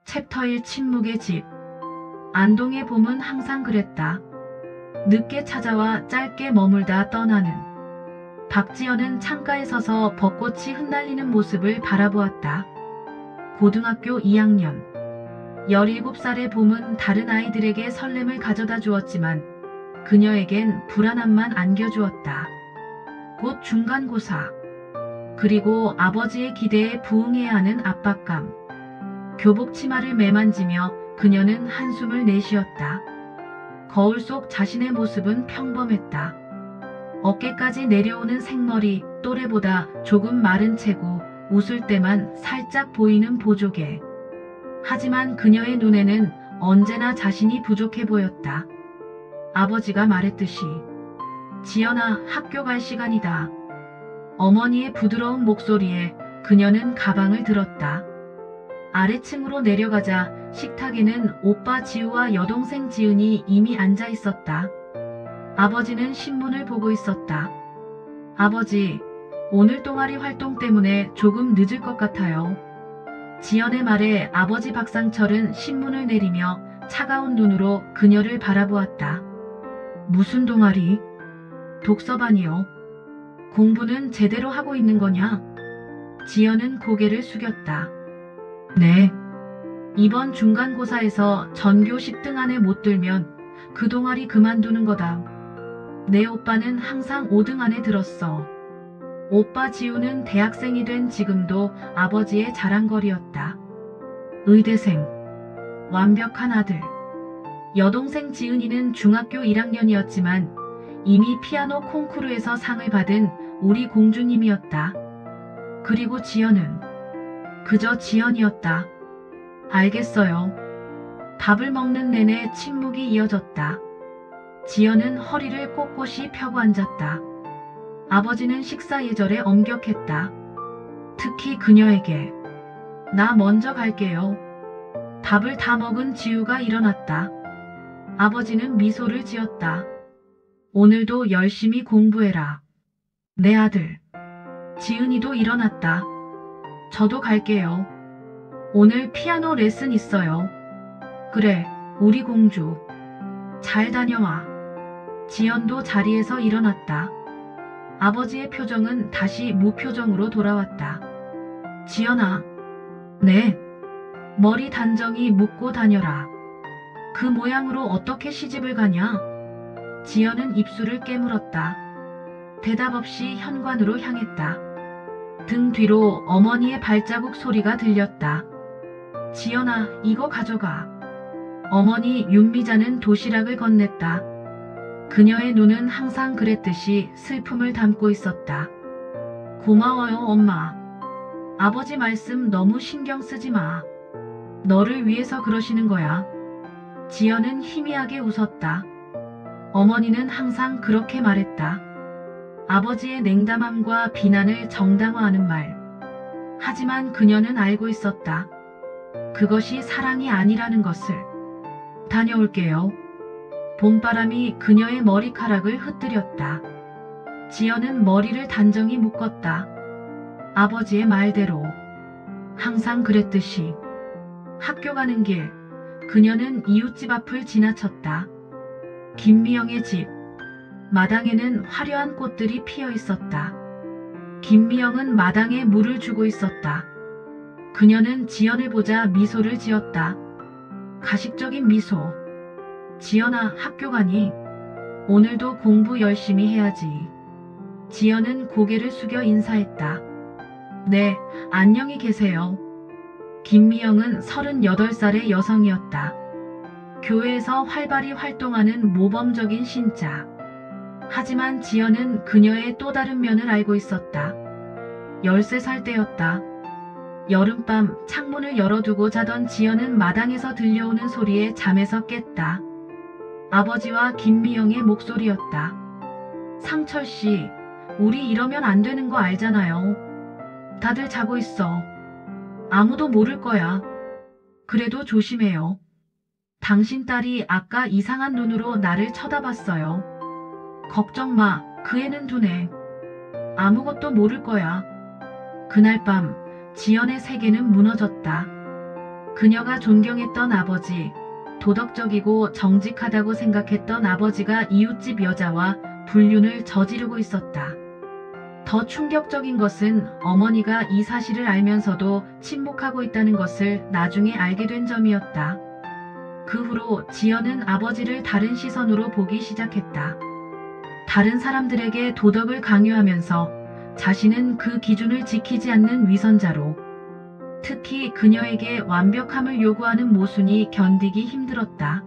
챕터 1 침묵의 집. 안동의 봄은 항상 그랬다. 늦게 찾아와 짧게 머물다 떠나는. 박지연은 창가에 서서 벚꽃이 흩날리는 모습을 바라보았다. 고등학교 2학년. 17살의 봄은 다른 아이들에게 설렘을 가져다 주었지만 그녀에겐 불안함만 안겨주었다. 곧 중간고사. 그리고 아버지의 기대에 부응해야 하는 압박감. 교복 치마를 매만지며 그녀는 한숨을 내쉬었다. 거울 속 자신의 모습은 평범했다. 어깨까지 내려오는 생머리, 또래보다 조금 마른 체구, 웃을 때만 살짝 보이는 보조개. 하지만 그녀의 눈에는 언제나 자신이 부족해 보였다. 아버지가 말했듯이 지연아, 학교 갈 시간이다. 어머니의 부드러운 목소리에 그녀는 가방을 들었다. 아래층으로 내려가자 식탁에는 오빠 지우와 여동생 지은이 이미 앉아 있었다. 아버지는 신문을 보고 있었다. 아버지, 오늘 동아리 활동 때문에 조금 늦을 것 같아요. 지연의 말에 아버지 박상철은 신문을 내리며 차가운 눈으로 그녀를 바라보았다. 무슨 동아리? 독서반이요. 공부는 제대로 하고 있는 거냐? 지연은 고개를 숙였다. 네. 이번 중간고사에서 전교 10등 안에 못 들면 그 동아리 그만두는 거다. 내 오빠는 항상 5등 안에 들었어. 오빠 지우는 대학생이 된 지금도 아버지의 자랑거리였다. 의대생. 완벽한 아들. 여동생 지은이는 중학교 1학년이었지만 이미 피아노 콩쿠르에서 상을 받은 우리 공주님이었다. 그리고 지연은 그저 지연이었다. 알겠어요. 밥을 먹는 내내 침묵이 이어졌다. 지연은 허리를 꼿꼿이 펴고 앉았다. 아버지는 식사 예절에 엄격했다. 특히 그녀에게. 나 먼저 갈게요. 밥을 다 먹은 지우가 일어났다. 아버지는 미소를 지었다. 오늘도 열심히 공부해라. 내 아들. 지은이도 일어났다. 저도 갈게요. 오늘 피아노 레슨 있어요. 그래, 우리 공주. 잘 다녀와. 지연도 자리에서 일어났다. 아버지의 표정은 다시 무표정으로 돌아왔다. 지연아. 네. 머리 단정히 묶고 다녀라. 그 모양으로 어떻게 시집을 가냐? 지연은 입술을 깨물었다. 대답 없이 현관으로 향했다. 등 뒤로 어머니의 발자국 소리가 들렸다. 지연아, 이거 가져가. 어머니 윤미자는 도시락을 건넸다. 그녀의 눈은 항상 그랬듯이 슬픔을 담고 있었다. 고마워요, 엄마. 아버지 말씀 너무 신경 쓰지 마. 너를 위해서 그러시는 거야. 지연은 희미하게 웃었다. 어머니는 항상 그렇게 말했다. 아버지의 냉담함과 비난을 정당화하는 말. 하지만 그녀는 알고 있었다. 그것이 사랑이 아니라는 것을. 다녀올게요. 봄바람이 그녀의 머리카락을 흩뜨렸다. 지연은 머리를 단정히 묶었다. 아버지의 말대로. 항상 그랬듯이. 학교 가는 길, 그녀는 이웃집 앞을 지나쳤다. 김미영의 집. 마당에는 화려한 꽃들이 피어 있었다. 김미영은 마당에 물을 주고 있었다. 그녀는 지연을 보자 미소를 지었다. 가식적인 미소. 지연아, 학교 가니? 오늘도 공부 열심히 해야지. 지연은 고개를 숙여 인사했다. 네, 안녕히 계세요. 김미영은 38살의 여성이었다. 교회에서 활발히 활동하는 모범적인 신자. 하지만 지연은 그녀의 또 다른 면을 알고 있었다. 13살 때였다. 여름밤 창문을 열어두고 자던 지연은 마당에서 들려오는 소리에 잠에서 깼다. 아버지와 김미영의 목소리였다. 상철씨, 우리 이러면 안 되는 거 알잖아요. 다들 자고 있어. 아무도 모를 거야. 그래도 조심해요. 당신 딸이 아까 이상한 눈으로 나를 쳐다봤어요. 걱정 마, 그 애는 두네. 아무것도 모를 거야. 그날 밤 지연의 세계는 무너졌다. 그녀가 존경했던 아버지, 도덕적이고 정직하다고 생각했던 아버지가 이웃집 여자와 불륜을 저지르고 있었다. 더 충격적인 것은 어머니가 이 사실을 알면서도 침묵하고 있다는 것을 나중에 알게 된 점이었다. 그 후로 지연은 아버지를 다른 시선으로 보기 시작했다. 다른 사람들에게 도덕을 강요하면서 자신은 그 기준을 지키지 않는 위선자로, 특히 그녀에게 완벽함을 요구하는 모순이 견디기 힘들었다.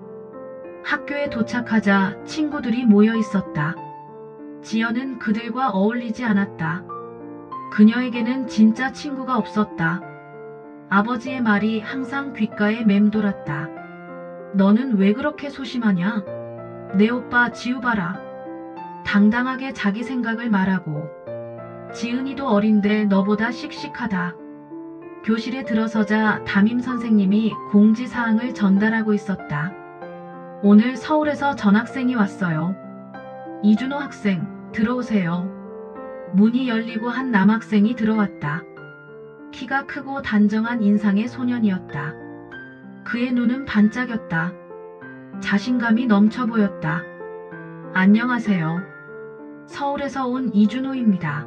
학교에 도착하자 친구들이 모여 있었다. 지연은 그들과 어울리지 않았다. 그녀에게는 진짜 친구가 없었다. 아버지의 말이 항상 귓가에 맴돌았다. 너는 왜 그렇게 소심하냐? 내 오빠 지우 봐라. 당당하게 자기 생각을 말하고. 지은이도 어린데 너보다 씩씩하다. 교실에 들어서자 담임 선생님이 공지사항을 전달하고 있었다. 오늘 서울에서 전학생이 왔어요. 이준호 학생, 들어오세요. 문이 열리고 한 남학생이 들어왔다. 키가 크고 단정한 인상의 소년이었다. 그의 눈은 반짝였다. 자신감이 넘쳐 보였다. 안녕하세요. 서울에서 온 이준호입니다.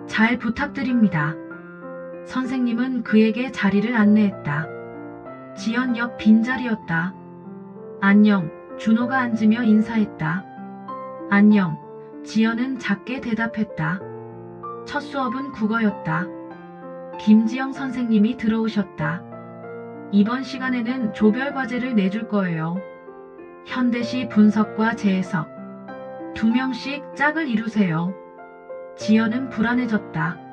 잘 부탁드립니다. 선생님은 그에게 자리를 안내했다. 지연 옆 빈자리였다. 안녕, 준호가 앉으며 인사했다. 안녕, 지연은 작게 대답했다. 첫 수업은 국어였다. 김지영 선생님이 들어오셨다. 이번 시간에는 조별 과제를 내줄 거예요. 현대시 분석과 재해석. 2명씩 짝을 이루세요. 지연은 불안해졌다.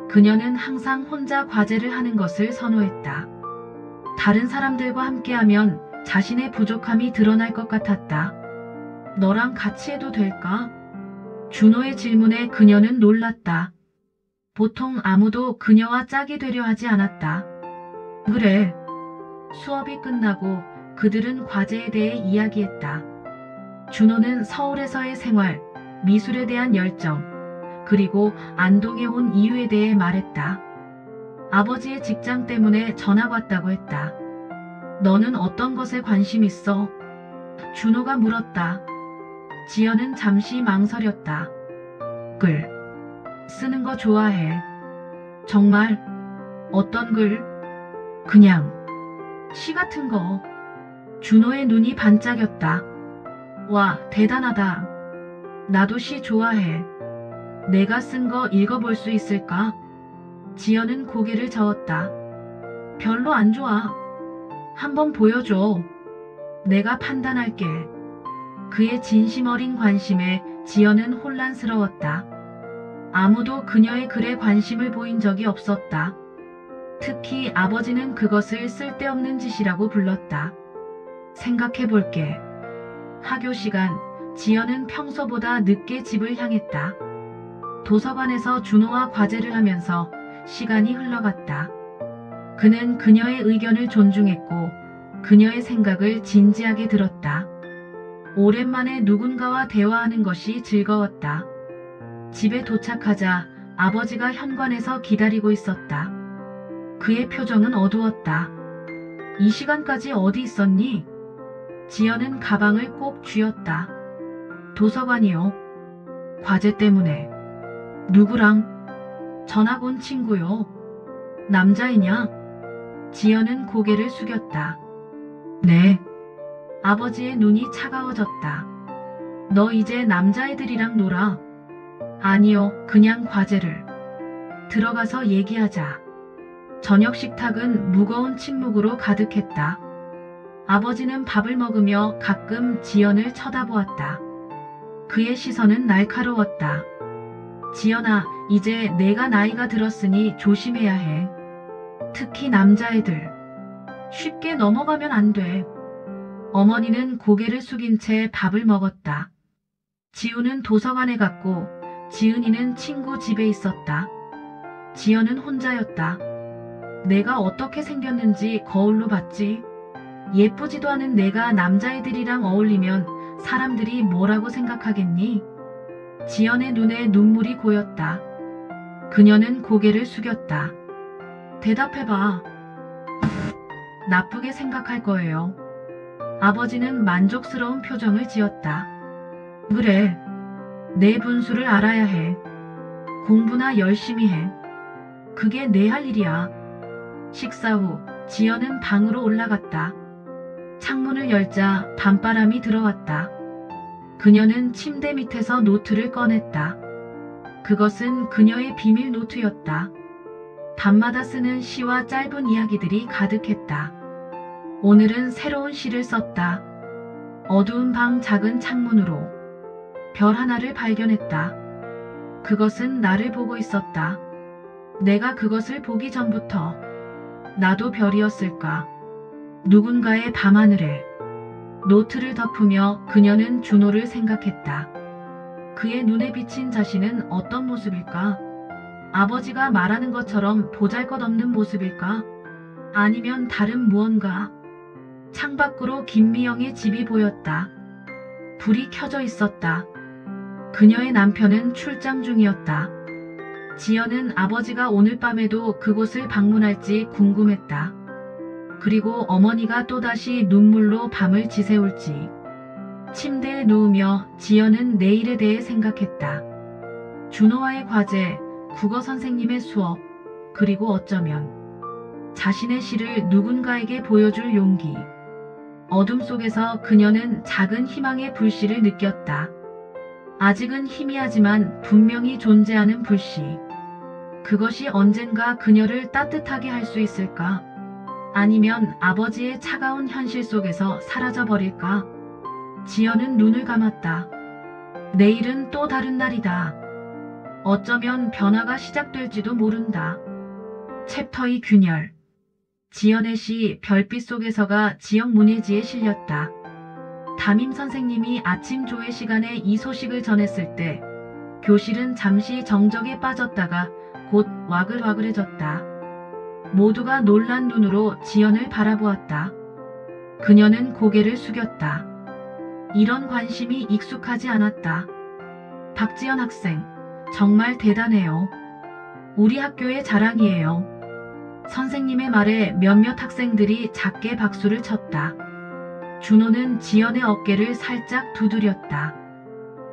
그녀는 항상 혼자 과제를 하는 것을 선호했다. 다른 사람들과 함께하면 자신의 부족함이 드러날 것 같았다. 너랑 같이 해도 될까? 준호의 질문에 그녀는 놀랐다. 보통 아무도 그녀와 짝이 되려 하지 않았다. 그래. 수업이 끝나고 그들은 과제에 대해 이야기했다. 준호는 서울에서의 생활, 미술에 대한 열정, 그리고 안동에 온 이유에 대해 말했다. 아버지의 직장 때문에 전학 왔다고 했다. 너는 어떤 것에 관심 있어? 준호가 물었다. 지연은 잠시 망설였다. 글 쓰는 거 좋아해. 정말? 어떤 글? 그냥 시 같은 거. 준호의 눈이 반짝였다. 와, 대단하다. 나도 시 좋아해. 내가 쓴 거 읽어볼 수 있을까? 지연은 고개를 저었다. 별로 안 좋아. 한번 보여줘. 내가 판단할게. 그의 진심 어린 관심에 지연은 혼란스러웠다. 아무도 그녀의 글에 관심을 보인 적이 없었다. 특히 아버지는 그것을 쓸데없는 짓이라고 불렀다. 생각해볼게. 학교 시간, 지연은 평소보다 늦게 집을 향했다. 도서관에서 준호와 과제를 하면서 시간이 흘러갔다. 그는 그녀의 의견을 존중했고 그녀의 생각을 진지하게 들었다. 오랜만에 누군가와 대화하는 것이 즐거웠다. 집에 도착하자 아버지가 현관에서 기다리고 있었다. 그의 표정은 어두웠다. 이 시간까지 어디 있었니? 지연은 가방을 꼭 쥐었다. 도서관이요. 과제 때문에. 누구랑? 전학 온 친구요. 남자이냐? 지연은 고개를 숙였다. 네. 아버지의 눈이 차가워졌다. 너 이제 남자애들이랑 놀아. 아니요, 그냥 과제를. 들어가서 얘기하자. 저녁 식탁은 무거운 침묵으로 가득했다. 아버지는 밥을 먹으며 가끔 지연을 쳐다보았다. 그의 시선은 날카로웠다. 지연아, 이제 내가 나이가 들었으니 조심해야 해. 특히 남자애들. 쉽게 넘어가면 안 돼. 어머니는 고개를 숙인 채 밥을 먹었다. 지우는 도서관에 갔고 지은이는 친구 집에 있었다. 지연은 혼자였다. 내가 어떻게 생겼는지 거울로 봤지. 예쁘지도 않은 내가 남자애들이랑 어울리면 사람들이 뭐라고 생각하겠니? 지연의 눈에 눈물이 고였다. 그녀는 고개를 숙였다. 대답해봐. 나쁘게 생각할 거예요. 아버지는 만족스러운 표정을 지었다. 그래. 내 분수를 알아야 해. 공부나 열심히 해. 그게 내 할 일이야. 식사 후 지연은 방으로 올라갔다. 창문을 열자 밤바람이 들어왔다. 그녀는 침대 밑에서 노트를 꺼냈다. 그것은 그녀의 비밀 노트였다. 밤마다 쓰는 시와 짧은 이야기들이 가득했다. 오늘은 새로운 시를 썼다. 어두운 방 작은 창문으로 별 하나를 발견했다. 그것은 나를 보고 있었다. 내가 그것을 보기 전부터 나도 별이었을까? 누군가의 밤하늘에 노트를 덮으며 그녀는 준호를 생각했다. 그의 눈에 비친 자신은 어떤 모습일까? 아버지가 말하는 것처럼 보잘것없는 모습일까? 아니면 다른 무언가? 창밖으로 김미영의 집이 보였다. 불이 켜져 있었다. 그녀의 남편은 출장 중이었다. 지연은 아버지가 오늘 밤에도 그곳을 방문할지 궁금했다. 그리고 어머니가 또다시 눈물로 밤을 지새울지. 침대에 누우며 지연은 내일에 대해 생각했다. 준호와의 과제, 국어 선생님의 수업, 그리고 어쩌면 자신의 시를 누군가에게 보여줄 용기. 어둠 속에서 그녀는 작은 희망의 불씨를 느꼈다. 아직은 희미하지만 분명히 존재하는 불씨. 그것이 언젠가 그녀를 따뜻하게 할 수 있을까? 아니면 아버지의 차가운 현실 속에서 사라져버릴까? 지연은 눈을 감았다. 내일은 또 다른 날이다. 어쩌면 변화가 시작될지도 모른다. 챕터 2 균열. 지연의 시 별빛 속에서가 지역 문예지에 실렸다. 담임 선생님이 아침 조회 시간에 이 소식을 전했을 때 교실은 잠시 정적에 빠졌다가 곧 와글와글해졌다. 모두가 놀란 눈으로 지연을 바라보았다. 그녀는 고개를 숙였다. 이런 관심이 익숙하지 않았다. 박지연 학생, 정말 대단해요. 우리 학교의 자랑이에요. 선생님의 말에 몇몇 학생들이 작게 박수를 쳤다. 준호는 지연의 어깨를 살짝 두드렸다.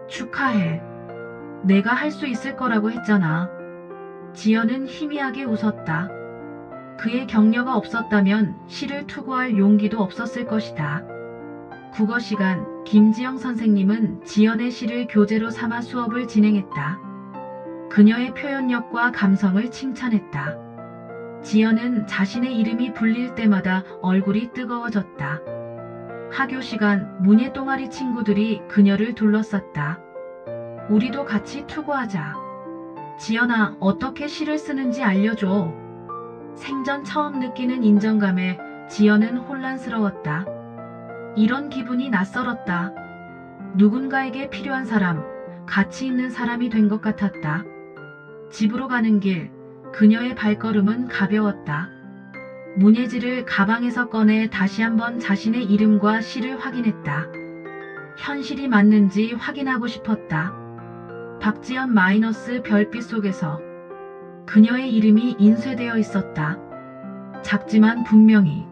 축하해. 내가 할 수 있을 거라고 했잖아. 지연은 희미하게 웃었다. 그의 격려가 없었다면 시를 투고할 용기도 없었을 것이다. 국어 시간, 김지영 선생님은 지연의 시를 교재로 삼아 수업을 진행했다. 그녀의 표현력과 감성을 칭찬했다. 지연은 자신의 이름이 불릴 때마다 얼굴이 뜨거워졌다. 학교 시간, 문예 동아리 친구들이 그녀를 둘러쌌다. 우리도 같이 투고하자. 지연아, 어떻게 시를 쓰는지 알려줘. 생전 처음 느끼는 인정감에 지연은 혼란스러웠다. 이런 기분이 낯설었다. 누군가에게 필요한 사람, 가치 있는 사람이 된 것 같았다. 집으로 가는 길, 그녀의 발걸음은 가벼웠다. 문예지를 가방에서 꺼내 다시 한번 자신의 이름과 시를 확인했다. 현실이 맞는지 확인하고 싶었다. 박지연 마이너스 별빛 속에서 그녀의 이름이 인쇄되어 있었다. 작지만 분명히.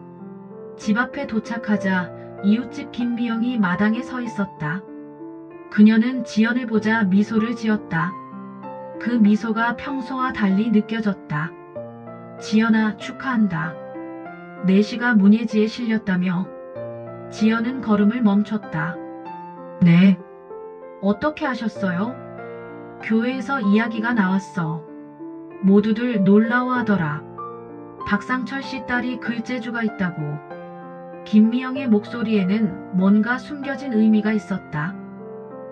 집 앞에 도착하자 이웃집 김미영이 마당에 서 있었다. 그녀는 지연을 보자 미소를 지었다. 그 미소가 평소와 달리 느껴졌다. 지연아, 축하한다. 내 시가 문예지에 실렸다며. 지연은 걸음을 멈췄다. 네. 어떻게 하셨어요? 교회에서 이야기가 나왔어. 모두들 놀라워하더라. 박상철 씨 딸이 글재주가 있다고. 김미영의 목소리에는 뭔가 숨겨진 의미가 있었다.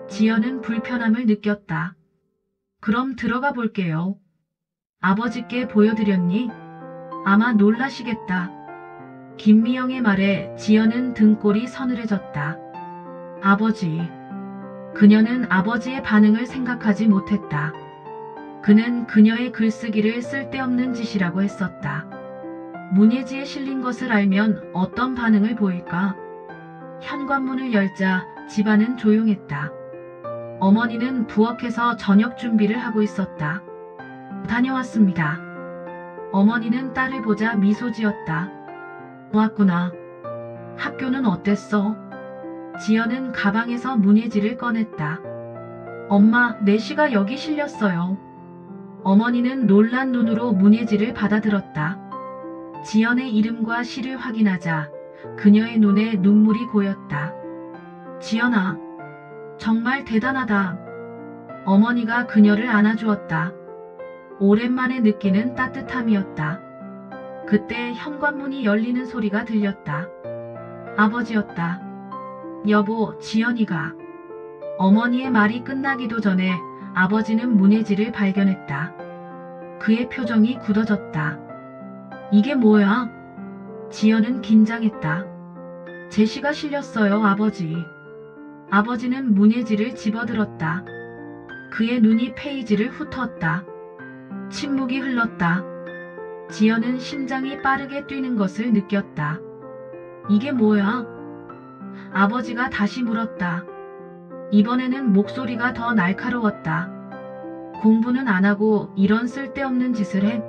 지연은 불편함을 느꼈다. 그럼 들어가 볼게요. 아버지께 보여드렸니? 아마 놀라시겠다. 김미영의 말에 지연은 등골이 서늘해졌다. 아버지. 그녀는 아버지의 반응을 생각하지 못했다. 그는 그녀의 글쓰기를 쓸데없는 짓이라고 했었다. 문예지에 실린 것을 알면 어떤 반응을 보일까? 현관문을 열자 집안은 조용했다. 어머니는 부엌에서 저녁 준비를 하고 있었다. 다녀왔습니다. 어머니는 딸을 보자 미소 지었다. 왔구나. 학교는 어땠어? 지연은 가방에서 문예지를 꺼냈다. 엄마, 내시가 여기 실렸어요. 어머니는 놀란 눈으로 문예지를 받아들었다. 지연의 이름과 시를 확인하자 그녀의 눈에 눈물이 고였다. 지연아, 정말 대단하다. 어머니가 그녀를 안아주었다. 오랜만에 느끼는 따뜻함이었다. 그때 현관문이 열리는 소리가 들렸다. 아버지였다. 여보, 지연이가. 어머니의 말이 끝나기도 전에 아버지는 문예지를 발견했다. 그의 표정이 굳어졌다. 이게 뭐야? 지연은 긴장했다. 제시가 실렸어요, 아버지. 아버지는 문예지를 집어들었다. 그의 눈이 페이지를 훑었다. 침묵이 흘렀다. 지연은 심장이 빠르게 뛰는 것을 느꼈다. 이게 뭐야? 아버지가 다시 물었다. 이번에는 목소리가 더 날카로웠다. 공부는 안 하고 이런 쓸데없는 짓을 해?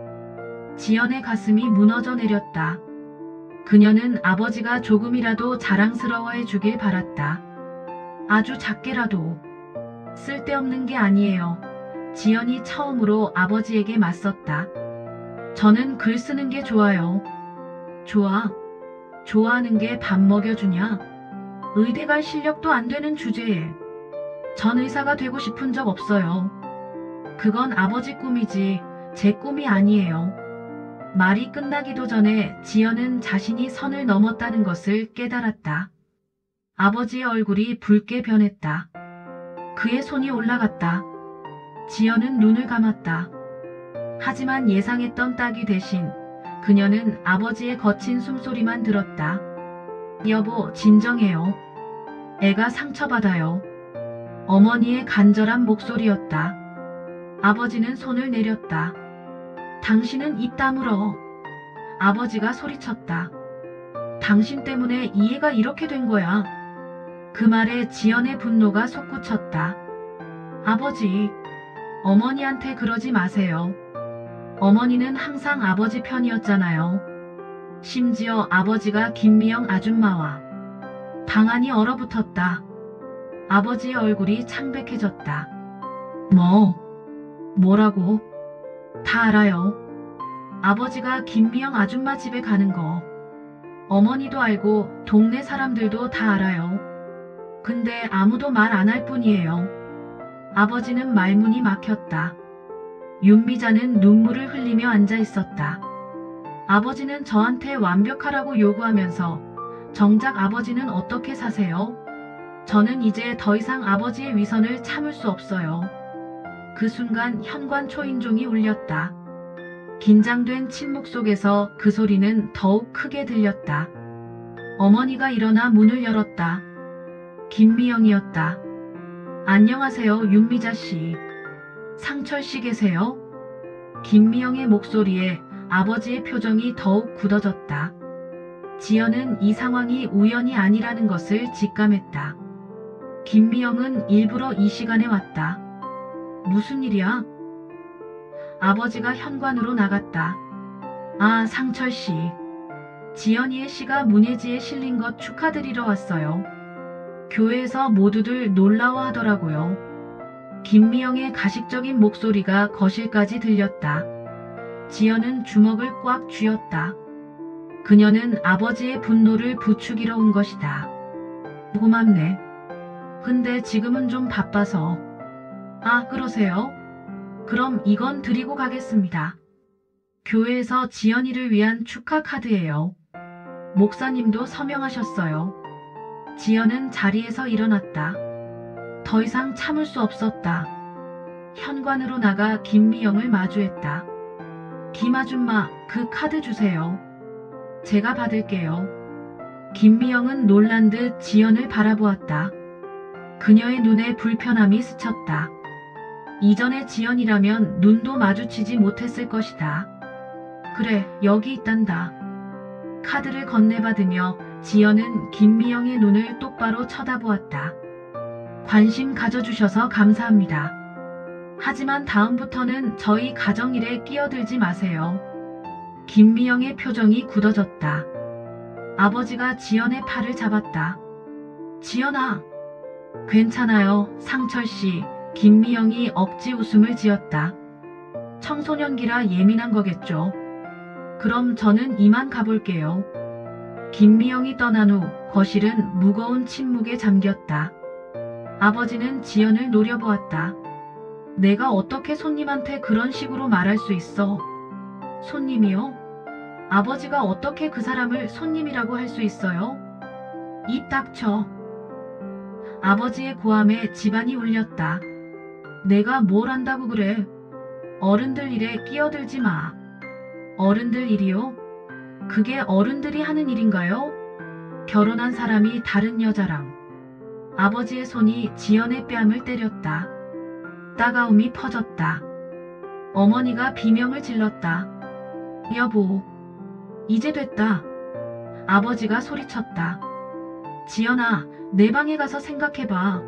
지연의 가슴이 무너져 내렸다. 그녀는 아버지가 조금이라도 자랑스러워해 주길 바랐다. 아주 작게라도. 쓸데없는 게 아니에요. 지연이 처음으로 아버지에게 맞섰다. 저는 글 쓰는 게 좋아요. 좋아? 좋아하는 게 밥 먹여주냐? 의대 갈 실력도 안 되는 주제에. 전 의사가 되고 싶은 적 없어요. 그건 아버지 꿈이지 제 꿈이 아니에요. 말이 끝나기도 전에 지연은 자신이 선을 넘었다는 것을 깨달았다. 아버지의 얼굴이 붉게 변했다. 그의 손이 올라갔다. 지연은 눈을 감았다. 하지만 예상했던 딱이 대신 그녀는 아버지의 거친 숨소리만 들었다. 여보, 진정해요. 애가 상처받아요. 어머니의 간절한 목소리였다. 아버지는 손을 내렸다. 당신은 입 다물어. 아버지가 소리쳤다. 당신 때문에 이 애가 이렇게 된 거야. 그 말에 지연의 분노가 솟구쳤다. 아버지, 어머니한테 그러지 마세요. 어머니는 항상 아버지 편이었잖아요. 심지어 아버지가 김미영 아줌마와 방안이 얼어붙었다. 아버지의 얼굴이 창백해졌다. 뭐라고? 다 알아요. 아버지가 김미영 아줌마 집에 가는 거. 어머니도 알고 동네 사람들도 다 알아요. 근데 아무도 말 안 할 뿐이에요. 아버지는 말문이 막혔다. 윤미자는 눈물을 흘리며 앉아 있었다. 아버지는 저한테 완벽하라고 요구하면서 정작 아버지는 어떻게 사세요? 저는 이제 더 이상 아버지의 위선을 참을 수 없어요. 그 순간 현관 초인종이 울렸다. 긴장된 침묵 속에서 그 소리는 더욱 크게 들렸다. 어머니가 일어나 문을 열었다. 김미영이었다. 안녕하세요, 윤미자 씨. 상철 씨 계세요? 김미영의 목소리에 아버지의 표정이 더욱 굳어졌다. 지연은 이 상황이 우연이 아니라는 것을 직감했다. 김미영은 일부러 이 시간에 왔다. 무슨 일이야? 아버지가 현관으로 나갔다. 아, 상철 씨. 지연이의 시가 문예지에 실린 것 축하드리러 왔어요. 교회에서 모두들 놀라워하더라고요. 김미영의 가식적인 목소리가 거실까지 들렸다. 지연은 주먹을 꽉 쥐었다. 그녀는 아버지의 분노를 부추기러 온 것이다. 고맙네. 근데 지금은 좀 바빠서. 아, 그러세요? 그럼 이건 드리고 가겠습니다. 교회에서 지연이를 위한 축하 카드예요. 목사님도 서명하셨어요. 지연은 자리에서 일어났다. 더 이상 참을 수 없었다. 현관으로 나가 김미영을 마주했다. 김 아줌마, 그 카드 주세요. 제가 받을게요. 김미영은 놀란 듯 지연을 바라보았다. 그녀의 눈에 불편함이 스쳤다. 이전의 지연이라면 눈도 마주치지 못했을 것이다. 그래, 여기 있단다. 카드를 건네받으며 지연은 김미영의 눈을 똑바로 쳐다보았다. 관심 가져주셔서 감사합니다. 하지만 다음부터는 저희 가정일에 끼어들지 마세요. 김미영의 표정이 굳어졌다. 아버지가 지연의 팔을 잡았다. 지연아, 괜찮아요, 상철씨. 김미영이 억지 웃음을 지었다. 청소년기라 예민한 거겠죠. 그럼 저는 이만 가볼게요. 김미영이 떠난 후 거실은 무거운 침묵에 잠겼다. 아버지는 지연을 노려보았다. 내가 어떻게 손님한테 그런 식으로 말할 수 있어? 손님이요? 아버지가 어떻게 그 사람을 손님이라고 할 수 있어요? 입 닥쳐. 아버지의 고함에 집안이 울렸다. 내가 뭘 안다고 그래? 어른들 일에 끼어들지 마. 어른들 일이요? 그게 어른들이 하는 일인가요? 결혼한 사람이 다른 여자랑. 아버지의 손이 지연의 뺨을 때렸다. 따가움이 퍼졌다. 어머니가 비명을 질렀다. 여보, 이제 됐다. 아버지가 소리쳤다. 지연아, 내 방에 가서 생각해봐.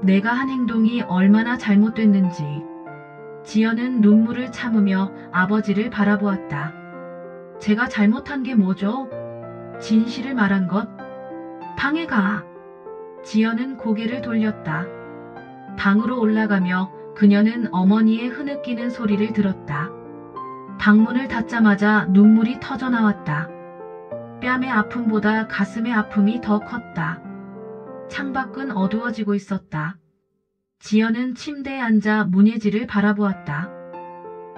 내가 한 행동이 얼마나 잘못됐는지. 지연은 눈물을 참으며 아버지를 바라보았다. 제가 잘못한 게 뭐죠? 진실을 말한 것? 방에 가. 지연은 고개를 돌렸다. 방으로 올라가며 그녀는 어머니의 흐느끼는 소리를 들었다. 방문을 닫자마자 눈물이 터져나왔다. 뺨의 아픔보다 가슴의 아픔이 더 컸다. 창밖은 어두워지고 있었다. 지연은 침대에 앉아 문예지를 바라보았다.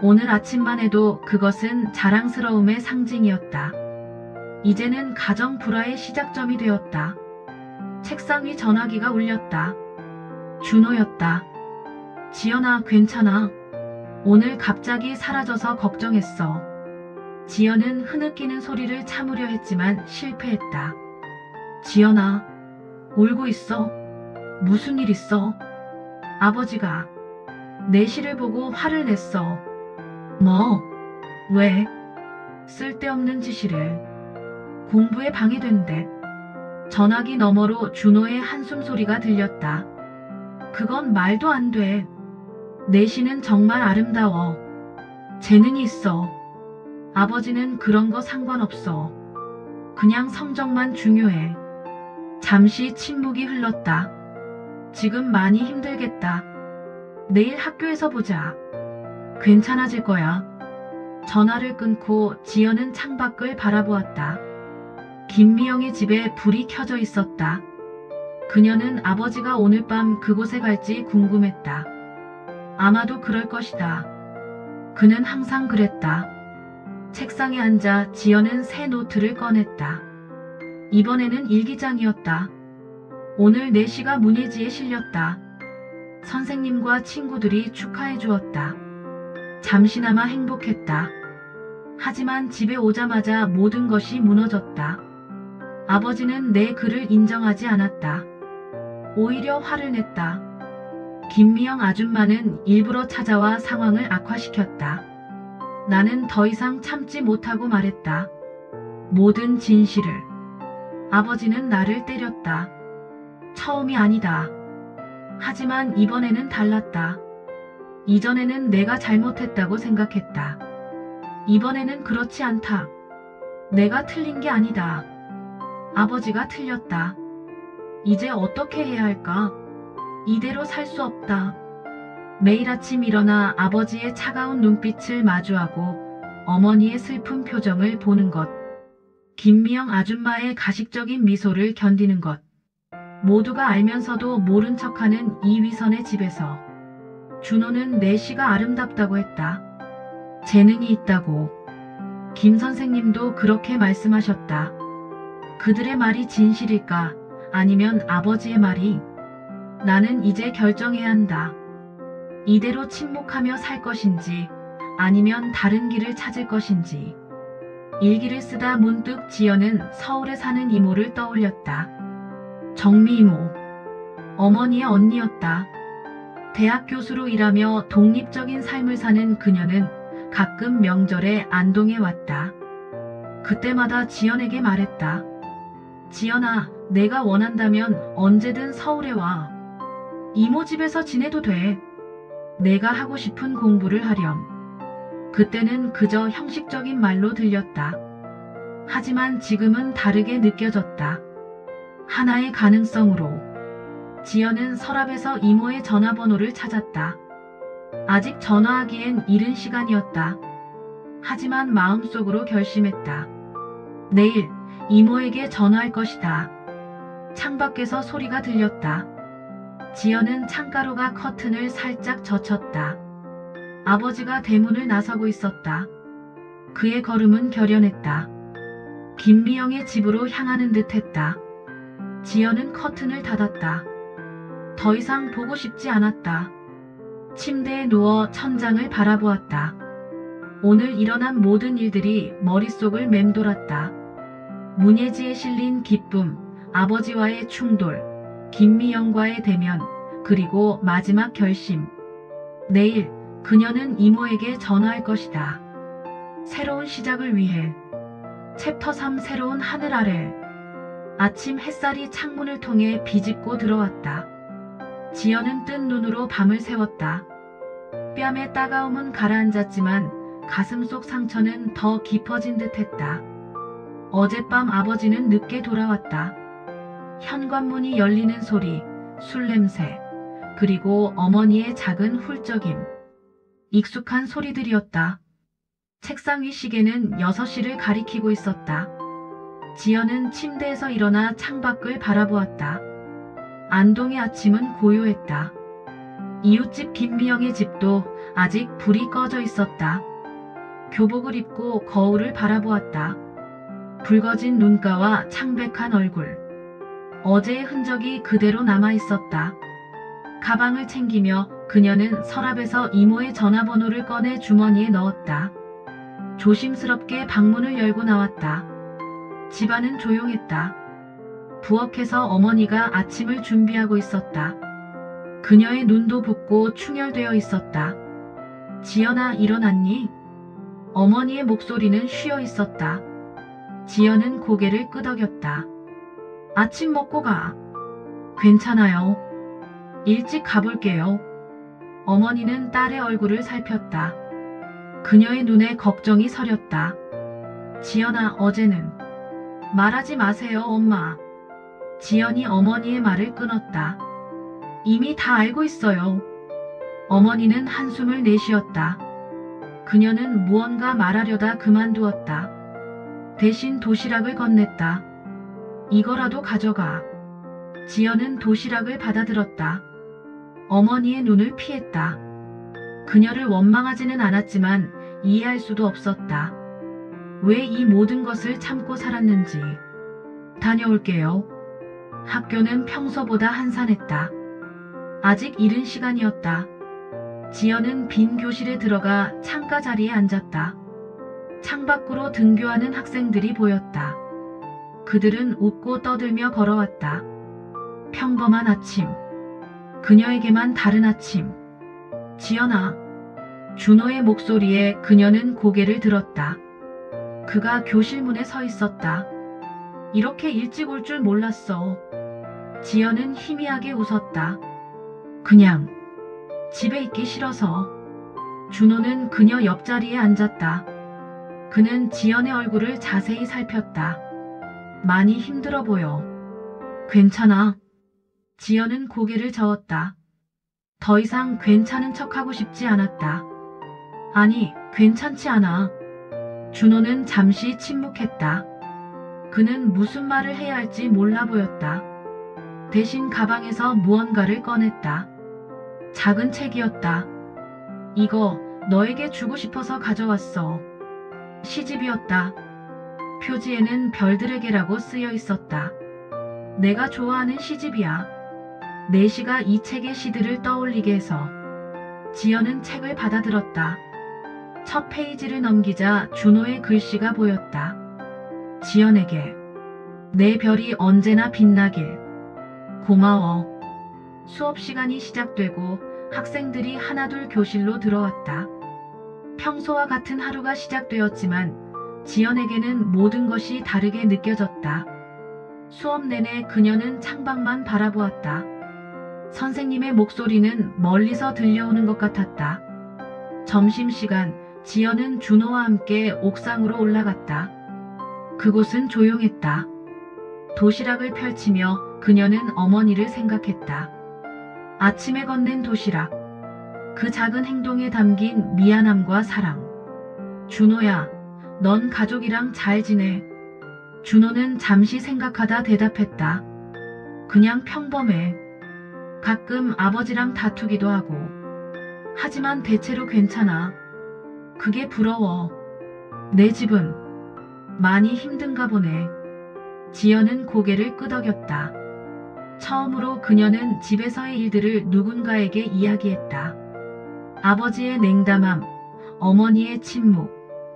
오늘 아침만 해도 그것은 자랑스러움의 상징이었다. 이제는 가정 불화의 시작점이 되었다. 책상 위 전화기가 울렸다. 준호였다. 지연아, 괜찮아. 오늘 갑자기 사라져서 걱정했어. 지연은 흐느끼는 소리를 참으려 했지만 실패했다. 지연아, 울고 있어. 무슨 일 있어? 아버지가 내시를 보고 화를 냈어. 뭐? 왜? 쓸데없는 짓이래. 공부에 방해된대. 전화기 너머로 준호의 한숨 소리가 들렸다. 그건 말도 안 돼. 내시는 정말 아름다워. 재능이 있어. 아버지는 그런 거 상관없어. 그냥 성적만 중요해. 잠시 침묵이 흘렀다. 지금 많이 힘들겠다. 내일 학교에서 보자. 괜찮아질 거야. 전화를 끊고 지연은 창밖을 바라보았다. 김미영의 집에 불이 켜져 있었다. 그녀는 아버지가 오늘 밤 그곳에 갈지 궁금했다. 아마도 그럴 것이다. 그는 항상 그랬다. 책상에 앉아 지연은 새 노트를 꺼냈다. 이번에는 일기장이었다. 오늘 4시가 문예지에 실렸다. 선생님과 친구들이 축하해 주었다. 잠시나마 행복했다. 하지만 집에 오자마자 모든 것이 무너졌다. 아버지는 내 글을 인정하지 않았다. 오히려 화를 냈다. 김미영 아줌마는 일부러 찾아와 상황을 악화시켰다. 나는 더 이상 참지 못하고 말했다. 모든 진실을. 아버지는 나를 때렸다. 처음이 아니다. 하지만 이번에는 달랐다. 이전에는 내가 잘못했다고 생각했다. 이번에는 그렇지 않다. 내가 틀린 게 아니다. 아버지가 틀렸다. 이제 어떻게 해야 할까? 이대로 살 수 없다. 매일 아침 일어나 아버지의 차가운 눈빛을 마주하고 어머니의 슬픈 표정을 보는 것. 김미영 아줌마의 가식적인 미소를 견디는 것. 모두가 알면서도 모른 척하는 이위선의 집에서 준호는 내시가 아름답다고 했다. 재능이 있다고. 김 선생님도 그렇게 말씀하셨다. 그들의 말이 진실일까? 아니면 아버지의 말이? 나는 이제 결정해야 한다. 이대로 침묵하며 살 것인지 아니면 다른 길을 찾을 것인지. 일기를 쓰다 문득 지연은 서울에 사는 이모를 떠올렸다. 정미 이모. 어머니의 언니였다. 대학 교수로 일하며 독립적인 삶을 사는 그녀는 가끔 명절에 안동에 왔다. 그때마다 지연에게 말했다. 지연아, 내가 원한다면 언제든 서울에 와. 이모 집에서 지내도 돼. 내가 하고 싶은 공부를 하렴. 그때는 그저 형식적인 말로 들렸다. 하지만 지금은 다르게 느껴졌다. 하나의 가능성으로. 지연은 서랍에서 이모의 전화번호를 찾았다. 아직 전화하기엔 이른 시간이었다. 하지만 마음속으로 결심했다. 내일 이모에게 전화할 것이다. 창밖에서 소리가 들렸다. 지연은 창가로가 커튼을 살짝 젖혔다. 아버지가 대문을 나서고 있었다. 그의 걸음은 결연했다. 김미영의 집으로 향하는 듯했다. 지연은 커튼을 닫았다. 더 이상 보고 싶지 않았다. 침대에 누워 천장을 바라보았다. 오늘 일어난 모든 일들이 머릿속을 맴돌았다. 문예지에 실린 기쁨, 아버지와의 충돌, 김미영과의 대면, 그리고 마지막 결심. 내일 그녀는 이모에게 전화할 것이다. 새로운 시작을 위해. 챕터 3 새로운 하늘 아래. 아침 햇살이 창문을 통해 비집고 들어왔다. 지연은 뜬 눈으로 밤을 새웠다. 뺨의 따가움은 가라앉았지만 가슴 속 상처는 더 깊어진 듯했다. 어젯밤 아버지는 늦게 돌아왔다. 현관문이 열리는 소리, 술 냄새, 그리고 어머니의 작은 훌쩍임. 익숙한 소리들이었다. 책상 위 시계는 6시를 가리키고 있었다. 지연은 침대에서 일어나 창밖을 바라보았다. 안동의 아침은 고요했다. 이웃집 김미영의 집도 아직 불이 꺼져 있었다. 교복을 입고 거울을 바라보았다. 붉어진 눈가와 창백한 얼굴. 어제의 흔적이 그대로 남아있었다. 가방을 챙기며 그녀는 서랍에서 이모의 전화번호를 꺼내 주머니에 넣었다. 조심스럽게 방문을 열고 나왔다. 집안은 조용했다. 부엌에서 어머니가 아침을 준비하고 있었다. 그녀의 눈도 붓고 충혈되어 있었다. 지연아, 일어났니? 어머니의 목소리는 쉬어 있었다. 지연은 고개를 끄덕였다. 아침 먹고 가. 괜찮아요. 일찍 가볼게요. 어머니는 딸의 얼굴을 살폈다. 그녀의 눈에 걱정이 서렸다. 지연아, 어제는. 말하지 마세요, 엄마. 지연이 어머니의 말을 끊었다. 이미 다 알고 있어요. 어머니는 한숨을 내쉬었다. 그녀는 무언가 말하려다 그만두었다. 대신 도시락을 건넸다. 이거라도 가져가. 지연은 도시락을 받아들었다. 어머니의 눈을 피했다. 그녀를 원망하지는 않았지만 이해할 수도 없었다. 왜 이 모든 것을 참고 살았는지. 다녀올게요. 학교는 평소보다 한산했다. 아직 이른 시간이었다. 지연은 빈 교실에 들어가 창가 자리에 앉았다. 창밖으로 등교하는 학생들이 보였다. 그들은 웃고 떠들며 걸어왔다. 평범한 아침. 그녀에게만 다른 아침. 지연아. 준호의 목소리에 그녀는 고개를 들었다. 그가 교실 문에 서 있었다. 이렇게 일찍 올 줄 몰랐어. 지연은 희미하게 웃었다. 그냥 집에 있기 싫어서. 준호는 그녀 옆자리에 앉았다. 그는 지연의 얼굴을 자세히 살폈다. 많이 힘들어 보여. 괜찮아. 지연은 고개를 저었다. 더 이상 괜찮은 척하고 싶지 않았다. 아니, 괜찮지 않아. 준호는 잠시 침묵했다. 그는 무슨 말을 해야 할지 몰라 보였다. 대신 가방에서 무언가를 꺼냈다. 작은 책이었다. 이거 너에게 주고 싶어서 가져왔어. 시집이었다. 표지에는 별들에게라고 쓰여 있었다. 내가 좋아하는 시집이야. 내시가 이 책의 시들을 떠올리게 해서. 지연은 책을 받아들었다. 첫 페이지를 넘기자 준호의 글씨가 보였다. 지연에게. 내 별이 언제나 빛나길. 고마워. 수업 시간이 시작되고 학생들이 하나둘 교실로 들어왔다. 평소와 같은 하루가 시작되었지만 지연에게는 모든 것이 다르게 느껴졌다. 수업 내내 그녀는 창밖만 바라보았다. 선생님의 목소리는 멀리서 들려오는 것 같았다. 점심시간, 지연은 준호와 함께 옥상으로 올라갔다. 그곳은 조용했다. 도시락을 펼치며 그녀는 어머니를 생각했다. 아침에 건넨 도시락. 그 작은 행동에 담긴 미안함과 사랑. 준호야, 넌 가족이랑 잘 지내? 준호는 잠시 생각하다 대답했다. 그냥 평범해. 가끔 아버지랑 다투기도 하고. 하지만 대체로 괜찮아. 그게 부러워. 내 집은 많이 힘든가 보네. 지연은 고개를 끄덕였다. 처음으로 그녀는 집에서의 일들을 누군가에게 이야기했다. 아버지의 냉담함, 어머니의 침묵,